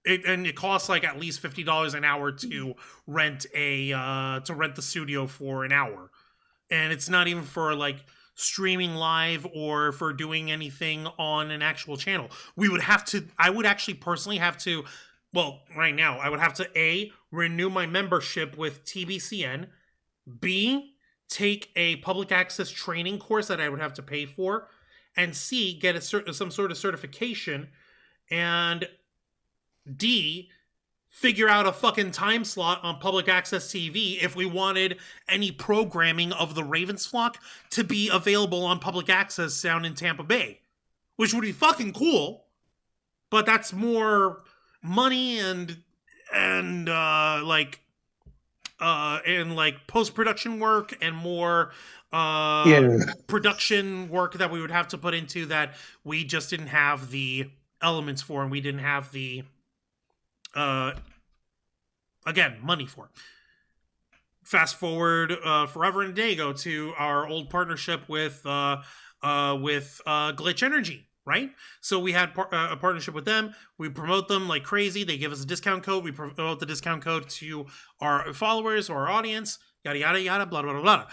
It costs like at least $50 an hour to rent the studio for an hour, and it's not even for like streaming live or for doing anything on an actual channel. I would actually personally have to. Well, right now I would have to A, renew my membership with TBCN, B, take a public access training course that I would have to pay for, and C, get some sort of certification, and D, figure out a fucking time slot on public access TV if we wanted any programming of the Ravens Flock to be available on public access down in Tampa Bay, which would be fucking cool, but that's more money and post-production work and more production work that we would have to put into that we just didn't have the elements for, and we didn't have the money for. Fast forward forever and a day ago to our old partnership with Glitch Energy, right? So we had a partnership with them. We promote them like crazy. They give us a discount code. We promote the discount code to our followers or our audience. Yada yada yada. Blah blah blah blah.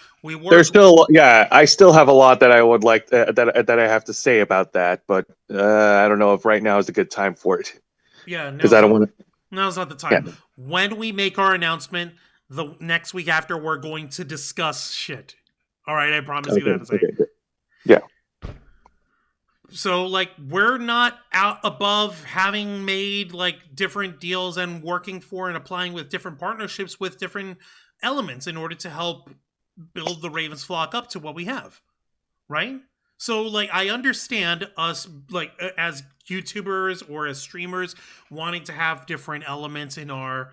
I still have a lot that I would like that I have to say about that, but I don't know if right now is a good time for it. Yeah, because I don't want to. Now's not the time. Yeah. When we make our announcement, the next week after, we're going to discuss shit. All right, I promise you that. Okay. Yeah. So, like, we're not out above having made, like, different deals and working for and applying with different partnerships with different elements in order to help build the Ravens Flock up to what we have, right? So, like, I understand us, like, as YouTubers or as streamers wanting to have different elements in our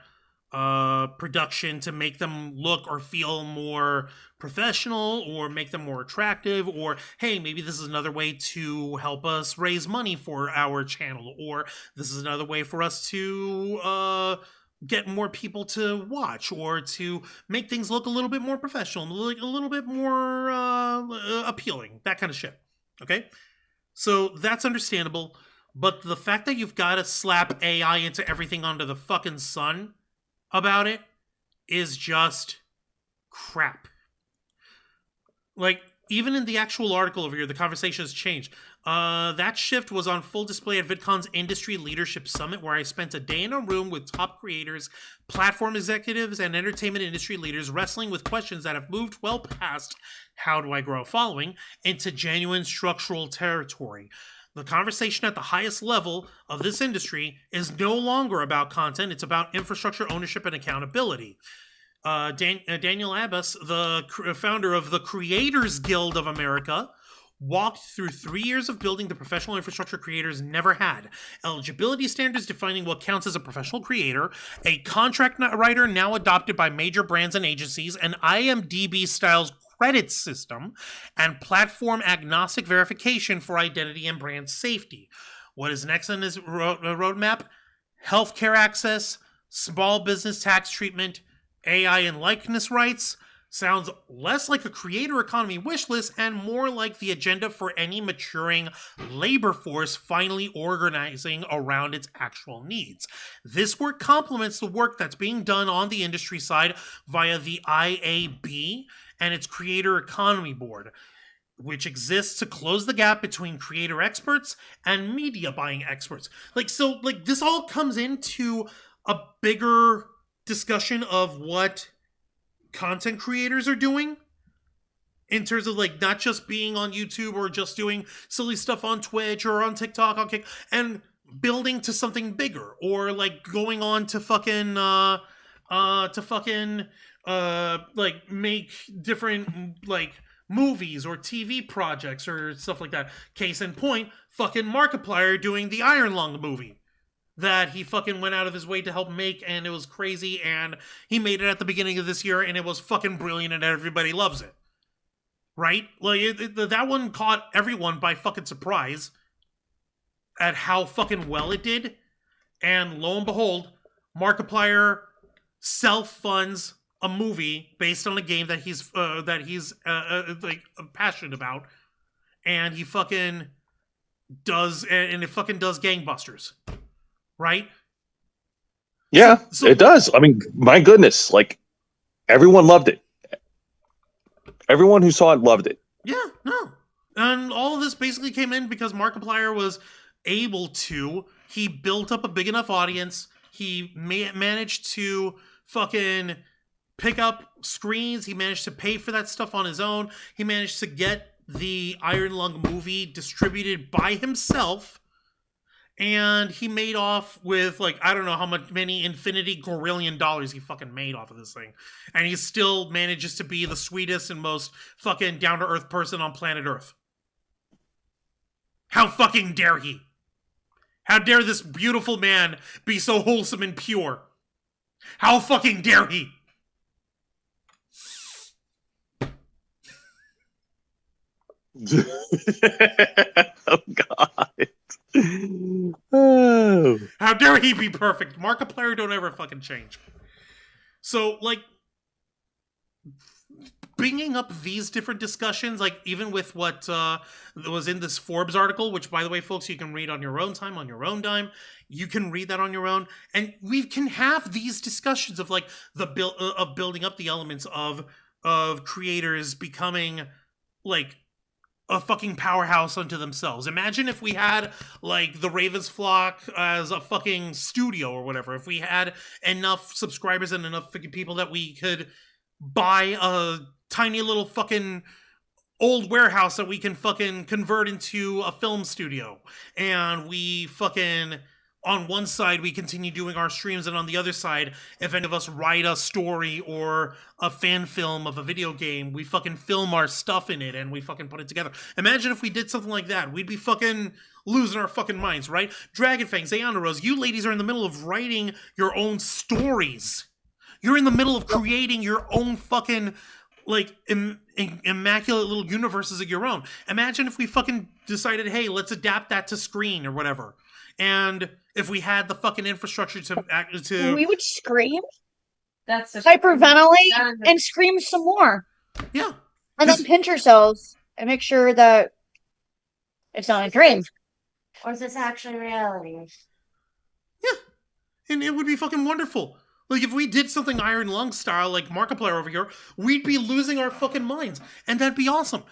production to make them look or feel more professional or make them more attractive, or, hey, maybe this is another way to help us raise money for our channel, or this is another way for us to get more people to watch, or to make things look a little bit more professional, like a little bit more appealing, that kind of shit. Okay? So that's understandable. But the fact that you've got to slap AI into everything under the fucking sun about it is just crap. Like, even in the actual article over here, the conversation has changed. That shift was on full display at VidCon's Industry Leadership Summit, where I spent a day in a room with top creators, platform executives, and entertainment industry leaders wrestling with questions that have moved well past how do I grow a following into genuine structural territory. The conversation at the highest level of this industry is no longer about content, it's about infrastructure, ownership, and accountability. Daniel Abbas, the founder of the Creators Guild of America, walked through 3 years of building the professional infrastructure creators never had. Eligibility standards defining what counts as a professional creator, a contract writer now adopted by major brands and agencies, an IMDb-style credit system, and platform agnostic verification for identity and brand safety. What is next on his roadmap? Healthcare access, small business tax treatment, AI and likeness rights. Sounds less like a creator economy wish list and more like the agenda for any maturing labor force finally organizing around its actual needs. This work complements the work that's being done on the industry side via the IAB and its Creator Economy Board, which exists to close the gap between creator experts and media buying experts. So this all comes into a bigger discussion of what content creators are doing in terms of not just being on YouTube or just doing silly stuff on Twitch or on TikTok, and building to something bigger, or going on to make different movies or TV projects or stuff like that. Case in point, Markiplier doing the Iron Lung movie that he went out of his way to help make, and it was crazy, and he made it at the beginning of this year, and it was brilliant, and everybody loves it. Right? That one caught everyone by surprise at how well it did, and lo and behold, Markiplier self-funds a movie based on a game that he's passionate about, and he does, and it does gangbusters. Right? Yeah, it does. I mean, my goodness, everyone loved it. Everyone who saw it loved it. Yeah, no. And all of this basically came in because Markiplier was able to. He built up a big enough audience. He managed to pick up screens. He managed to pay for that stuff on his own. He managed to get the Iron Lung movie distributed by himself. And he made off with, I don't know many infinity gorillion dollars he made off of this thing. And he still manages to be the sweetest and most down-to-earth person on planet Earth. How dare he? How dare this beautiful man be so wholesome and pure? How dare he? Oh, God. Oh. How dare he be perfect? Markiplier don't ever change. So, bringing up these different discussions, even with what was in this Forbes article, which, by the way, folks, you can read on your own time, on your own dime. You can read that on your own, and we can have these discussions of of building up the elements of creators becoming a powerhouse unto themselves. Imagine if we had the Ravens flock as a studio or whatever. If we had enough subscribers and enough people that we could buy a tiny little old warehouse that we can convert into a film studio, and we on one side we continue doing our streams, and on the other side, if any of us write a story or a fan film of a video game, we film our stuff in it and we put it together. Imagine if we did something like that. We'd be losing our minds, right? Dragonfang, Zayana Rose, you ladies are in the middle of writing your own stories. You're in the middle of creating your own immaculate little universes of your own. Imagine if we decided, hey, let's adapt that to screen or whatever. And if we had the infrastructure to we would scream, That's hyperventilate, and scream some more. Yeah. And then pinch ourselves and make sure that It's not a dream. Or is this actually reality? Yeah. And it would be fucking wonderful. Like, if we did something Iron Lung style, like Markiplier over here, we'd be losing our fucking minds. And that'd be awesome.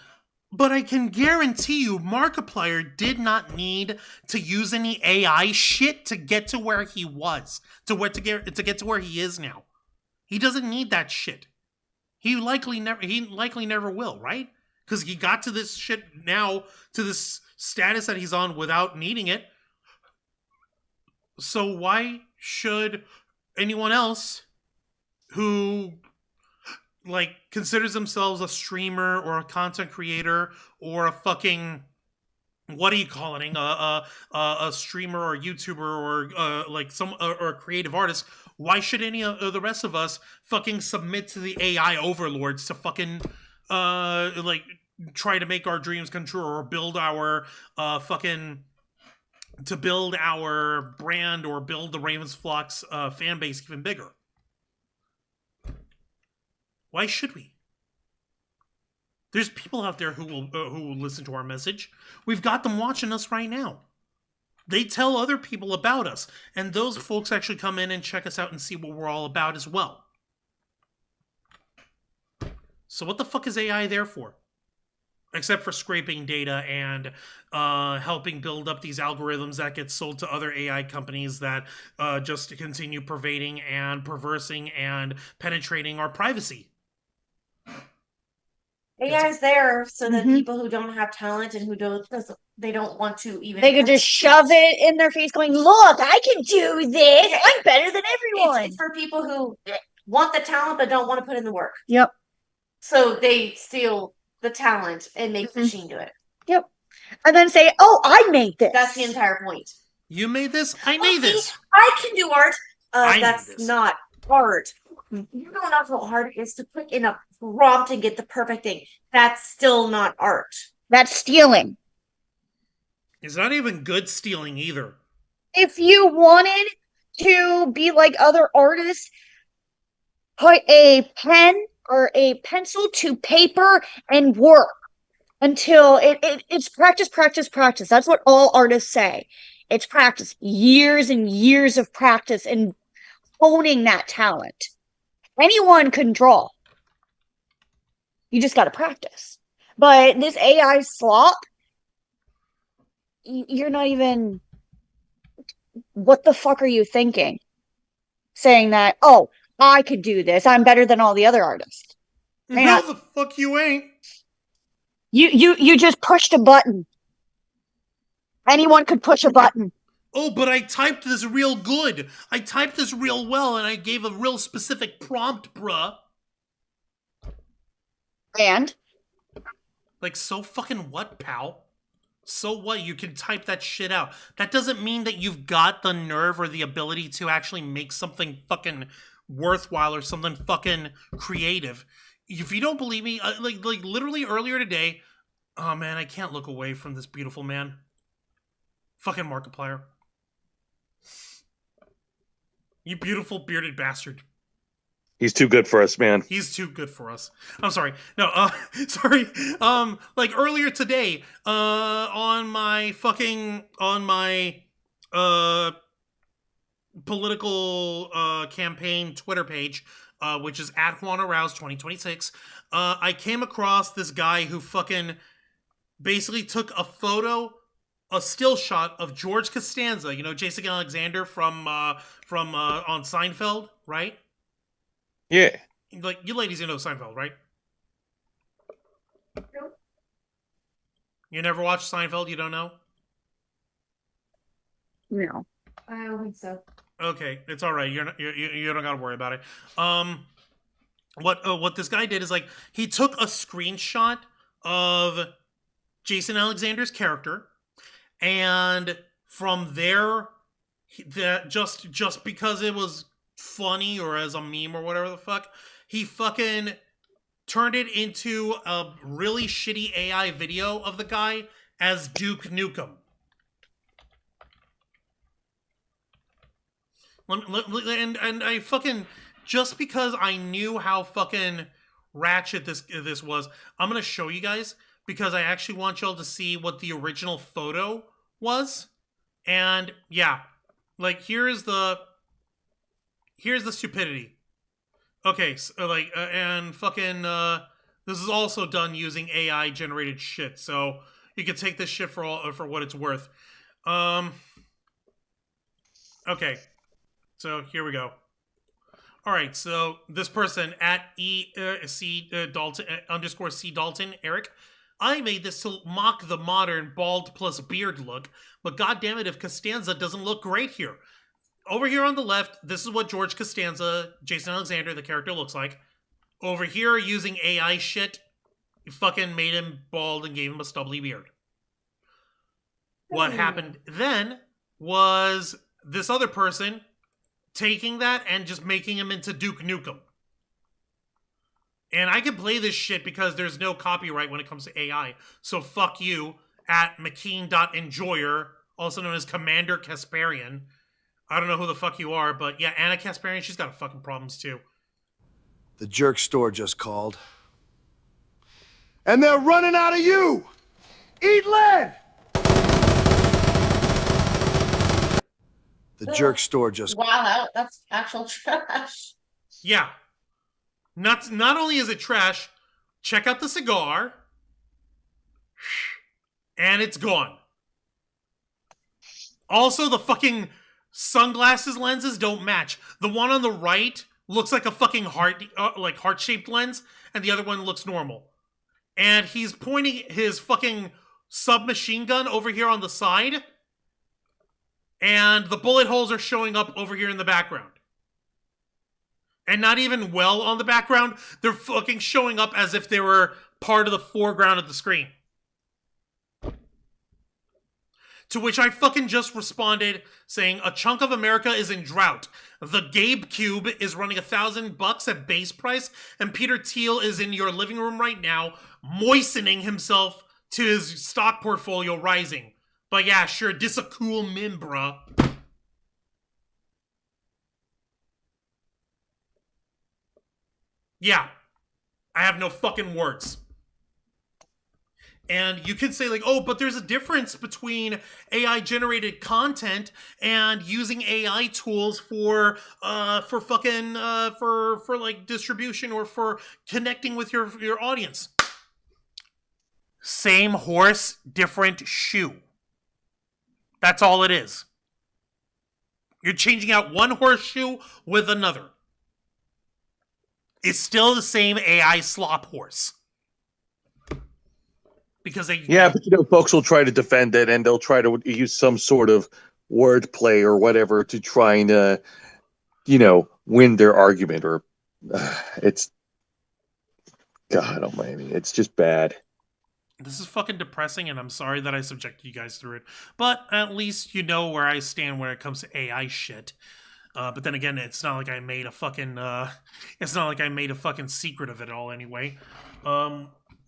But I can guarantee you, Markiplier did not need to use any AI shit to get to where he was. To get to where he is now. He doesn't need that shit. He likely never will, right? Because he got to this shit now, to this status that he's on without needing it. So why should anyone else who like considers themselves a streamer or a content creator or a fucking, what are you calling it, a streamer or a YouTuber or like or a creative artist, why should any of the rest of us fucking submit to the AI overlords to fucking like try to make our dreams come true or build our to build our brand or build the Ravens Flock's fan base even bigger? Why should we? There's people out there who will listen to our message. We've got them watching us right now. They tell other people about us, and those folks actually come in and check us out and see what we're all about as well. So what the fuck is AI there for? Except for scraping data and helping build up these algorithms that get sold to other AI companies that just continue pervading and perversing and penetrating our privacy. AI is there so that people who don't have talent and who don't want to even. They could just shove it in their face, going, "Look, I can do this. I'm better than everyone." It's for people who want the talent but don't want to put in the work. Yep. So they steal the talent and make the machine do it. Yep. And then say, "Oh, I made this." That's the entire point. You made this? I made this. I can do art. I That's made this. not art. You don't know how hard it is to put in a prompt and get the perfect thing. That's still not art. That's stealing. It's not even good stealing either. If you wanted to be like other artists, put a pen or a pencil to paper and work until it's practice, practice, practice. That's what all artists say. It's practice. Years and years of practice and honing that talent. Anyone can draw. You just got to practice. But this AI slop, you're not even... What the fuck are you thinking? Saying that, "Oh, I could do this. I'm better than all the other artists." No, the fuck you ain't. You just pushed a button. Anyone could push a button. Oh, but I typed this real good. I typed this real well, and I gave a real specific prompt, bruh. And? Like, so fucking what, pal? So what? You can type that shit out. That doesn't mean that you've got the nerve or the ability to actually make something fucking worthwhile or something fucking creative. If you don't believe me, like literally earlier today, oh man, I can't look away from this beautiful man. Fucking Markiplier. You beautiful bearded bastard. He's too good for us, man. He's too good for us. I'm sorry. No, sorry. Like earlier today, on my political campaign Twitter page, which is @JuanArouse2026, I came across this guy who fucking basically took a photo, a still shot of George Costanza, you know, Jason Alexander from on Seinfeld, right? Yeah. Like, you ladies, you know Seinfeld, right? You never watched Seinfeld? You don't know? No. I don't think so. Okay, it's all right. You don't gotta worry about it. What this guy did is, like, he took a screenshot of Jason Alexander's character, and from there, that just because it was funny or as a meme or whatever the fuck, he fucking turned it into a really shitty AI video of the guy as Duke Nukem. And I fucking, just because I knew how fucking ratchet this was, I'm gonna show you guys. because I actually want y'all to see what the original photo was. And yeah, like here's the stupidity. Okay, so, and fucking this is also done using AI generated shit, so you can take this shit for what it's worth. Okay, so here we go. All right, so this person at C Dalton Eric. I made this to mock the modern bald plus beard look, but goddammit if Costanza doesn't look great here. Over here on the left, this is what George Costanza, Jason Alexander, the character, looks like. Over here, using AI shit, you fucking made him bald and gave him a stubbly beard. What happened then was this other person taking that and just making him into Duke Nukem. And I can play this shit because there's no copyright when it comes to AI. So fuck you at McKean.enjoyer, also known as Commander Kasparian. I don't know who the fuck you are, but yeah, Anna Kasparian, she's got fucking problems too. The jerk store just called. And they're running out of you! Eat lead! The jerk store just... Wow, that's actual trash. Yeah. Not only is it trash, check out the cigar. And it's gone. Also, the fucking sunglasses lenses don't match. The one on the right looks like a fucking heart-shaped lens, and the other one looks normal. And he's pointing his fucking submachine gun over here on the side, and the bullet holes are showing up over here in the background. And not even well on the background, they're fucking showing up as if they were part of the foreground of the screen. To which I fucking just responded saying, a chunk of America is in drought. The Gabe Cube is running $1,000 at base price, and Peter Thiel is in your living room right now, moistening himself to his stock portfolio rising. But yeah, sure, this a cool meme, bruh. Yeah, I have no fucking words. And you can say like, oh, but there's a difference between AI generated content and using AI tools for like distribution or for connecting with your audience. Same horse, different shoe. That's all it is. You're changing out one horseshoe with another. It's still the same AI slop horse. Because they... Yeah, but folks will try to defend it, and they'll try to use some sort of wordplay or whatever to try and, win their argument. Or it's... God almighty, it's just bad. This is fucking depressing, and I'm sorry that I subjected you guys through it. But at least you know where I stand when it comes to AI shit. But then again, it's not like I made a fucking... it's not like I made a fucking secret of it all anyway.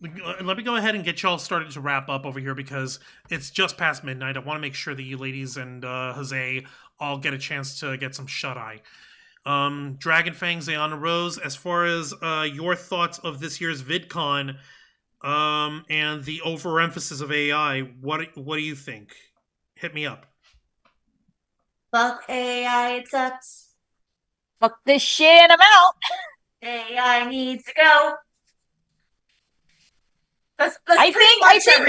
Let me go ahead and get y'all started to wrap up over here because it's just past midnight. I want to make sure that you ladies and Jose all get a chance to get some shut-eye. Dragonfang, Zayana Rose, as far as your thoughts of this year's VidCon and the overemphasis of AI, what do you think? Hit me up. Fuck AI, it sucks. Fuck this shit and I'm out. AI needs to go. I think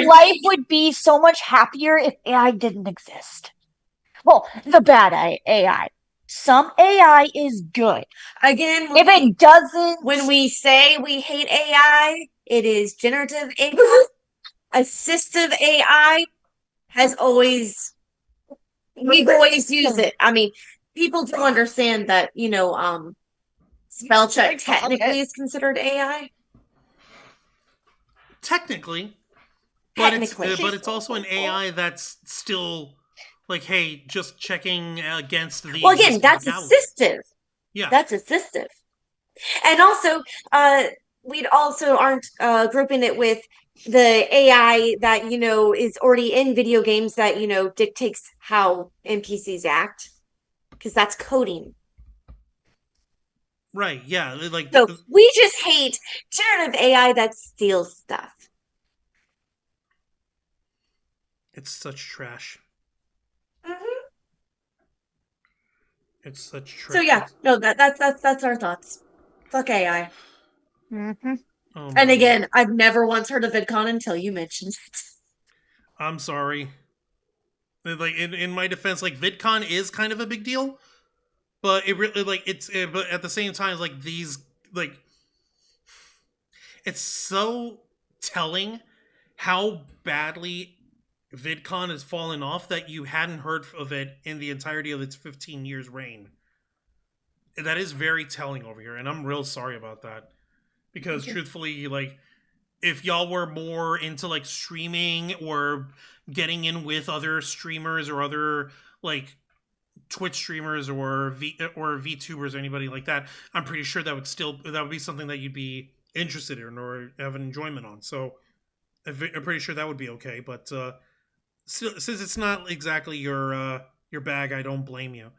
life would be so much happier if AI didn't exist. Well, the bad AI. Some AI is good. Again, if it doesn't... When we say we hate AI, it is generative AI. Assistive AI has always... We've always used it. I mean, people do understand that, spell check technically is considered AI. Technically, but it's also an AI that's still like, hey, just checking against the. Well, again, that's assistive. Yeah, that's assistive, and also, we also aren't grouping it with the AI that is already in video games that dictates how NPCs act, because that's coding. Right, yeah. So we just hate generative AI that steals stuff. It's such trash. Mm-hmm. It's such trash. So yeah, no, that's our thoughts. Fuck AI. Mm-hmm. Oh And my again, Lord. I've never once heard of VidCon until you mentioned it. I'm sorry. Like in my defense, like VidCon is kind of a big deal, but it really like but at the same time, like these like it's so telling how badly VidCon has fallen off that you hadn't heard of it in the entirety of its 15 years reign. That is very telling over here, and I'm real sorry about that. Because truthfully, like, if y'all were more into like streaming or getting in with other streamers or other like Twitch streamers or VTubers or anybody like that, I'm pretty sure that would be something that you'd be interested in or have an enjoyment on. So I'm pretty sure that would be okay. But since it's not exactly your bag, I don't blame you.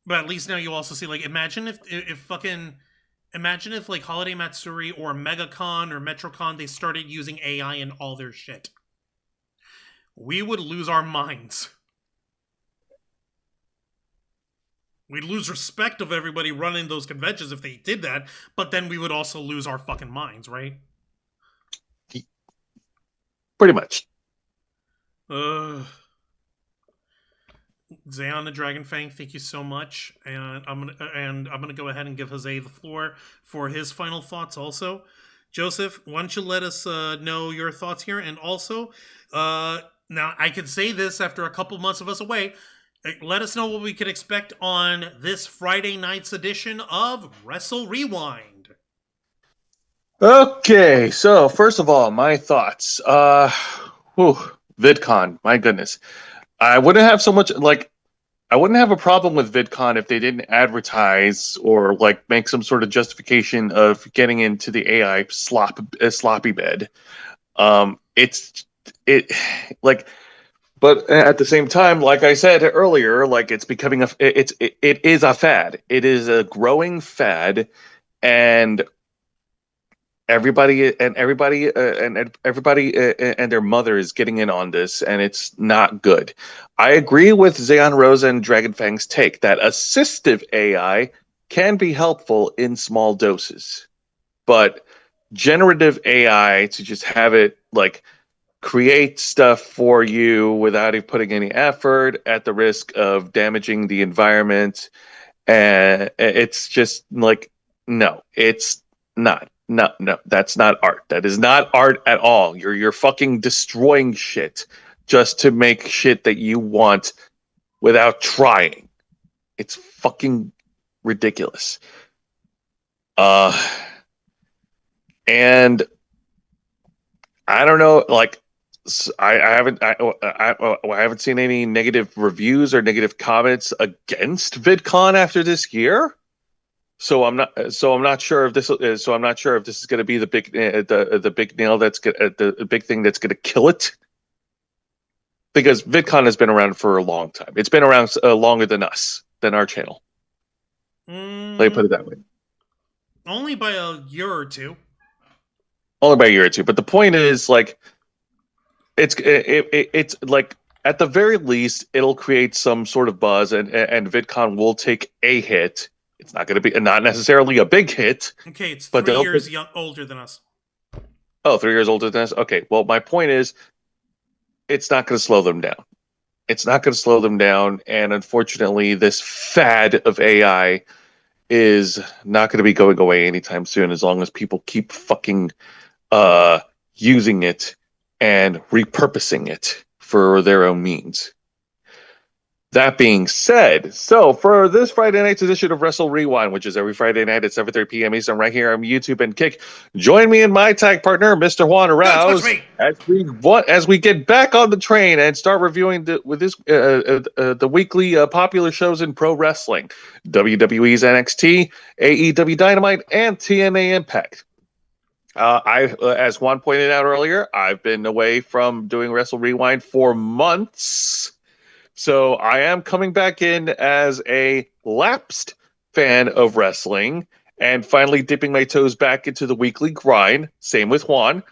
But at least now you also see, like, imagine if like Holiday Matsuri or MegaCon or MetroCon, they started using AI in all their shit. We would lose our minds. We'd lose respect of everybody running those conventions if they did that, but then we would also lose our fucking minds, right? Pretty much. Zayon the Dragon Fang, thank you so much, and I'm gonna go ahead and give Jose the floor for his final thoughts. Also, Joseph, why don't you let us know your thoughts here, and also, now I can say this after a couple months of us away. Let us know what we can expect on this Friday night's edition of Wrestle Rewind. Okay, so first of all, my thoughts. VidCon, my goodness. I wouldn't have a problem with VidCon if they didn't advertise or like make some sort of justification of getting into the AI sloppy bed. But at the same time, like I said earlier, like it is a fad. It is a growing fad, and everybody and their mother is getting in on this, and it's not good. I agree with Zayon Rosa and Dragonfang's take that assistive AI can be helpful in small doses, but generative AI to just have it like create stuff for you without even putting any effort at the risk of damaging the environment, and it's just like, no, it's not. No, that's not art. That is not art at all. You're fucking destroying shit just to make shit that you want without trying. It's fucking ridiculous. And I don't know, like I haven't seen any negative reviews or negative comments against VidCon after this year. So I'm not sure if this is going to be the big the big nail the big thing that's going to kill it, because VidCon has been around for a long time. It's been around longer than our channel. Let me put it that way. Only by a year or two. Only by a year or two, but the point is, like, it's like at the very least it'll create some sort of buzz, and VidCon will take a hit. It's not going to be not necessarily a big hit. Okay, it's 3 years older than us. Oh, 3 years older than us? Okay, well, my point is, it's not going to slow them down. It's not going to slow them down, and unfortunately, this fad of AI is not going to be going away anytime soon, as long as people keep fucking using it and repurposing it for their own means. That being said, so for this Friday night's edition of Wrestle Rewind, which is every Friday night at 7:30 p.m. Eastern, right here on YouTube and Kick, join me and my tag partner, Mr. Juan Arouse, as we get back on the train and start reviewing the weekly popular shows in pro wrestling: WWE's NXT, AEW Dynamite, and TNA Impact. As Juan pointed out earlier, I've been away from doing Wrestle Rewind for months. So I am coming back in as a lapsed fan of wrestling and finally dipping my toes back into the weekly grind. Same with Juan.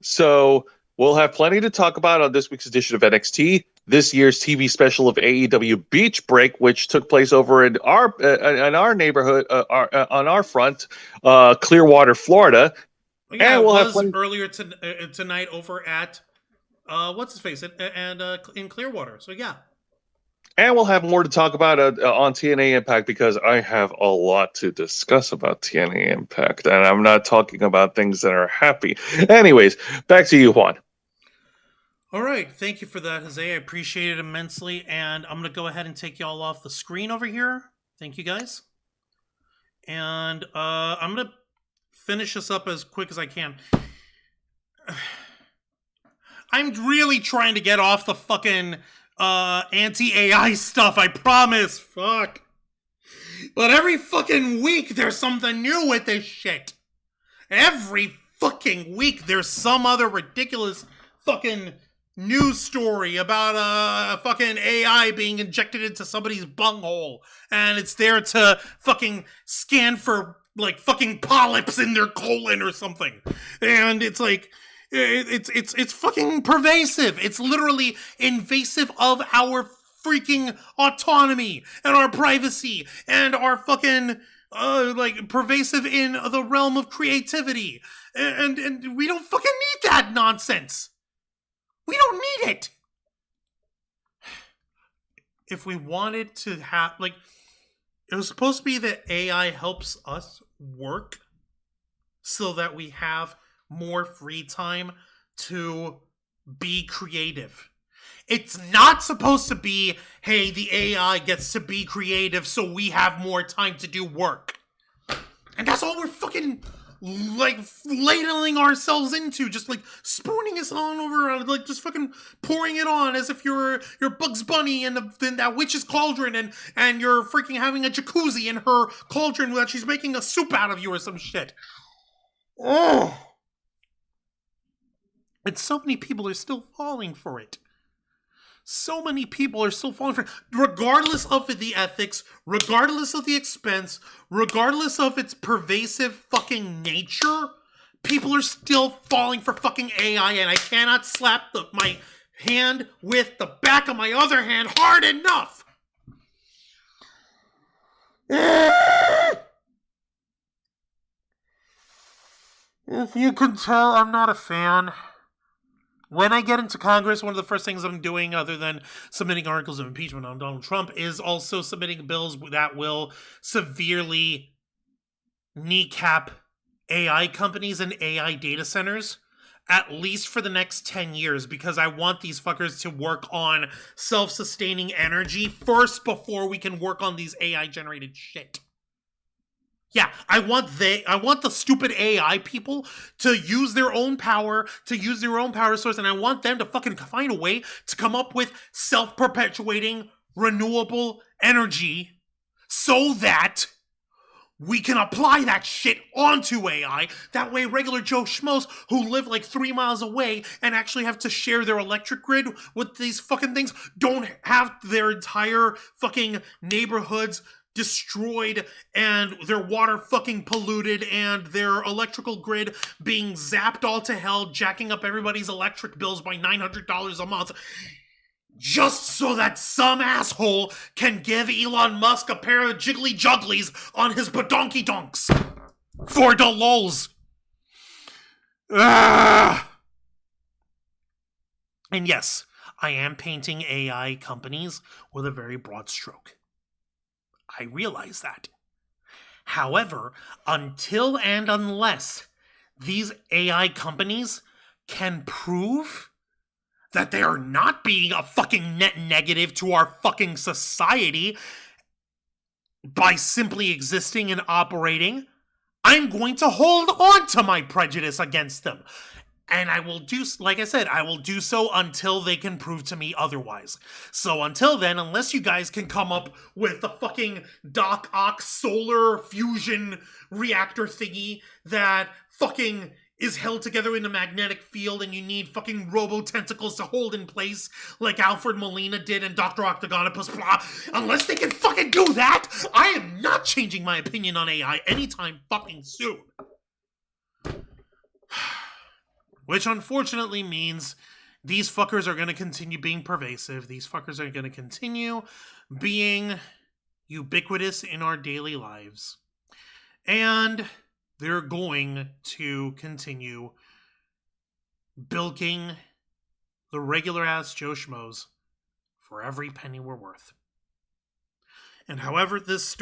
So We'll have plenty to talk about on this week's edition of NXT, this year's TV special of AEW Beach Break, which took place over in our neighborhood, on our front, Clearwater, Florida. Yeah, and we'll it have was earlier tonight over at what's his face and in Clearwater. So yeah. And we'll have more to talk about on TNA Impact, because I have a lot to discuss about TNA Impact, and I'm not talking about things that are happy. Anyways, back to you, Juan. All right, thank you for that, Jose. I appreciate it immensely, and I'm going to go ahead and take y'all off the screen over here. Thank you, guys. And I'm going to finish this up as quick as I can. I'm really trying to get off the fucking anti-AI stuff, I promise. Fuck. But every fucking week there's something new with this shit. Every fucking week there's some other ridiculous fucking news story about fucking AI being injected into somebody's bunghole, and it's there to fucking scan for like fucking polyps in their colon or something. And it's like it's fucking pervasive. It's literally invasive of our freaking autonomy and our privacy and our fucking like pervasive in the realm of creativity. And we don't fucking need that nonsense. We don't need it. If we wanted to have, like, it was supposed to be that AI helps us work so that we have more free time to be creative. It's not supposed to be, hey, the AI gets to be creative so we have more time to do work. And that's all we're fucking like ladling ourselves into, just like spooning us on over, like just fucking pouring it on as if you're Bugs Bunny in that witch's cauldron, and you're freaking having a jacuzzi in her cauldron that she's making a soup out of you or some shit. Oh, and so many people are still falling for it. So many people are still falling for it, regardless of the ethics, regardless of the expense, regardless of its pervasive fucking nature. People are still falling for fucking AI, and I cannot slap my hand with the back of my other hand hard enough. If you can tell, I'm not a fan. When I get into Congress, one of the first things I'm doing, other than submitting articles of impeachment on Donald Trump, is also submitting bills that will severely kneecap AI companies and AI data centers, at least for the next 10 years, because I want these fuckers to work on self-sustaining energy first before we can work on these AI-generated shit. Yeah, I want the stupid AI people to use their own power, source, and I want them to fucking find a way to come up with self-perpetuating, renewable energy so that we can apply that shit onto AI. That way regular Joe Schmoes who live like 3 miles away and actually have to share their electric grid with these fucking things don't have their entire fucking neighborhoods destroyed and their water fucking polluted and their electrical grid being zapped all to hell, jacking up everybody's electric bills by $900 a month, just so that some asshole can give Elon Musk a pair of jiggly jugglies on his badonkey donks for the lulz. And yes, I am painting AI companies with a very broad stroke. I realize that. However, until and unless these AI companies can prove that they are not being a fucking net negative to our fucking society by simply existing and operating, I'm going to hold on to my prejudice against them. And I will do, like I said, I will do so until they can prove to me otherwise. So until then, unless you guys can come up with the fucking Doc Ock solar fusion reactor thingy that fucking is held together in a magnetic field and you need fucking robo-tentacles to hold in place like Alfred Molina did in Dr. Octagonopus, blah. Unless they can fucking do that, I am not changing my opinion on AI anytime fucking soon. which unfortunately means these fuckers are going to continue being pervasive. These fuckers are going to continue being ubiquitous in our daily lives. And they're going to continue bilking the regular-ass Joe Schmoes for every penny we're worth. And however this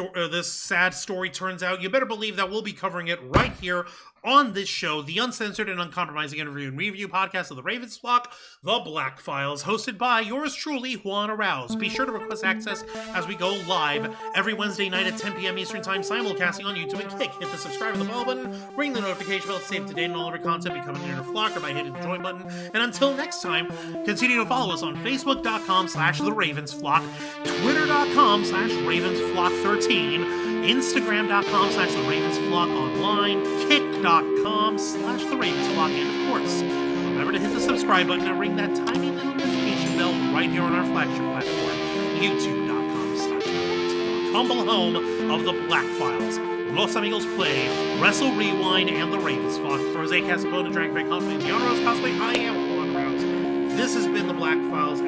sad story turns out, you better believe that we'll be covering it right here on this show, the uncensored and uncompromising interview and review podcast of the Ravens Flock, The Black Files, hosted by yours truly, Juan Arouse. Be sure to request access as we go live every Wednesday night at 10 p.m. Eastern Time, simulcasting on YouTube and Kick. Hit the subscribe and the bell button, ring the notification bell to stay up to date on all of our content, become an inner flock, or by hitting the join button. And until next time, continue to follow us on Facebook.com/The Ravens Flock, Twitter.com/RavensFlock13, Instagram.com/The Ravens Flock online, Kick.com/The Ravens Flock, and of course, remember to hit the subscribe button and ring that tiny little notification bell right here on our flagship platform, YouTube.com/The Ravens Flock, humble home of the Black Files. Los Amigos Play, Wrestle Rewind, and the Ravens Flock. For Jose Casabona, Dragon Bait Confidence, the Honor Rose Cosplay, I am Juan Rouse. This has been the Black Files.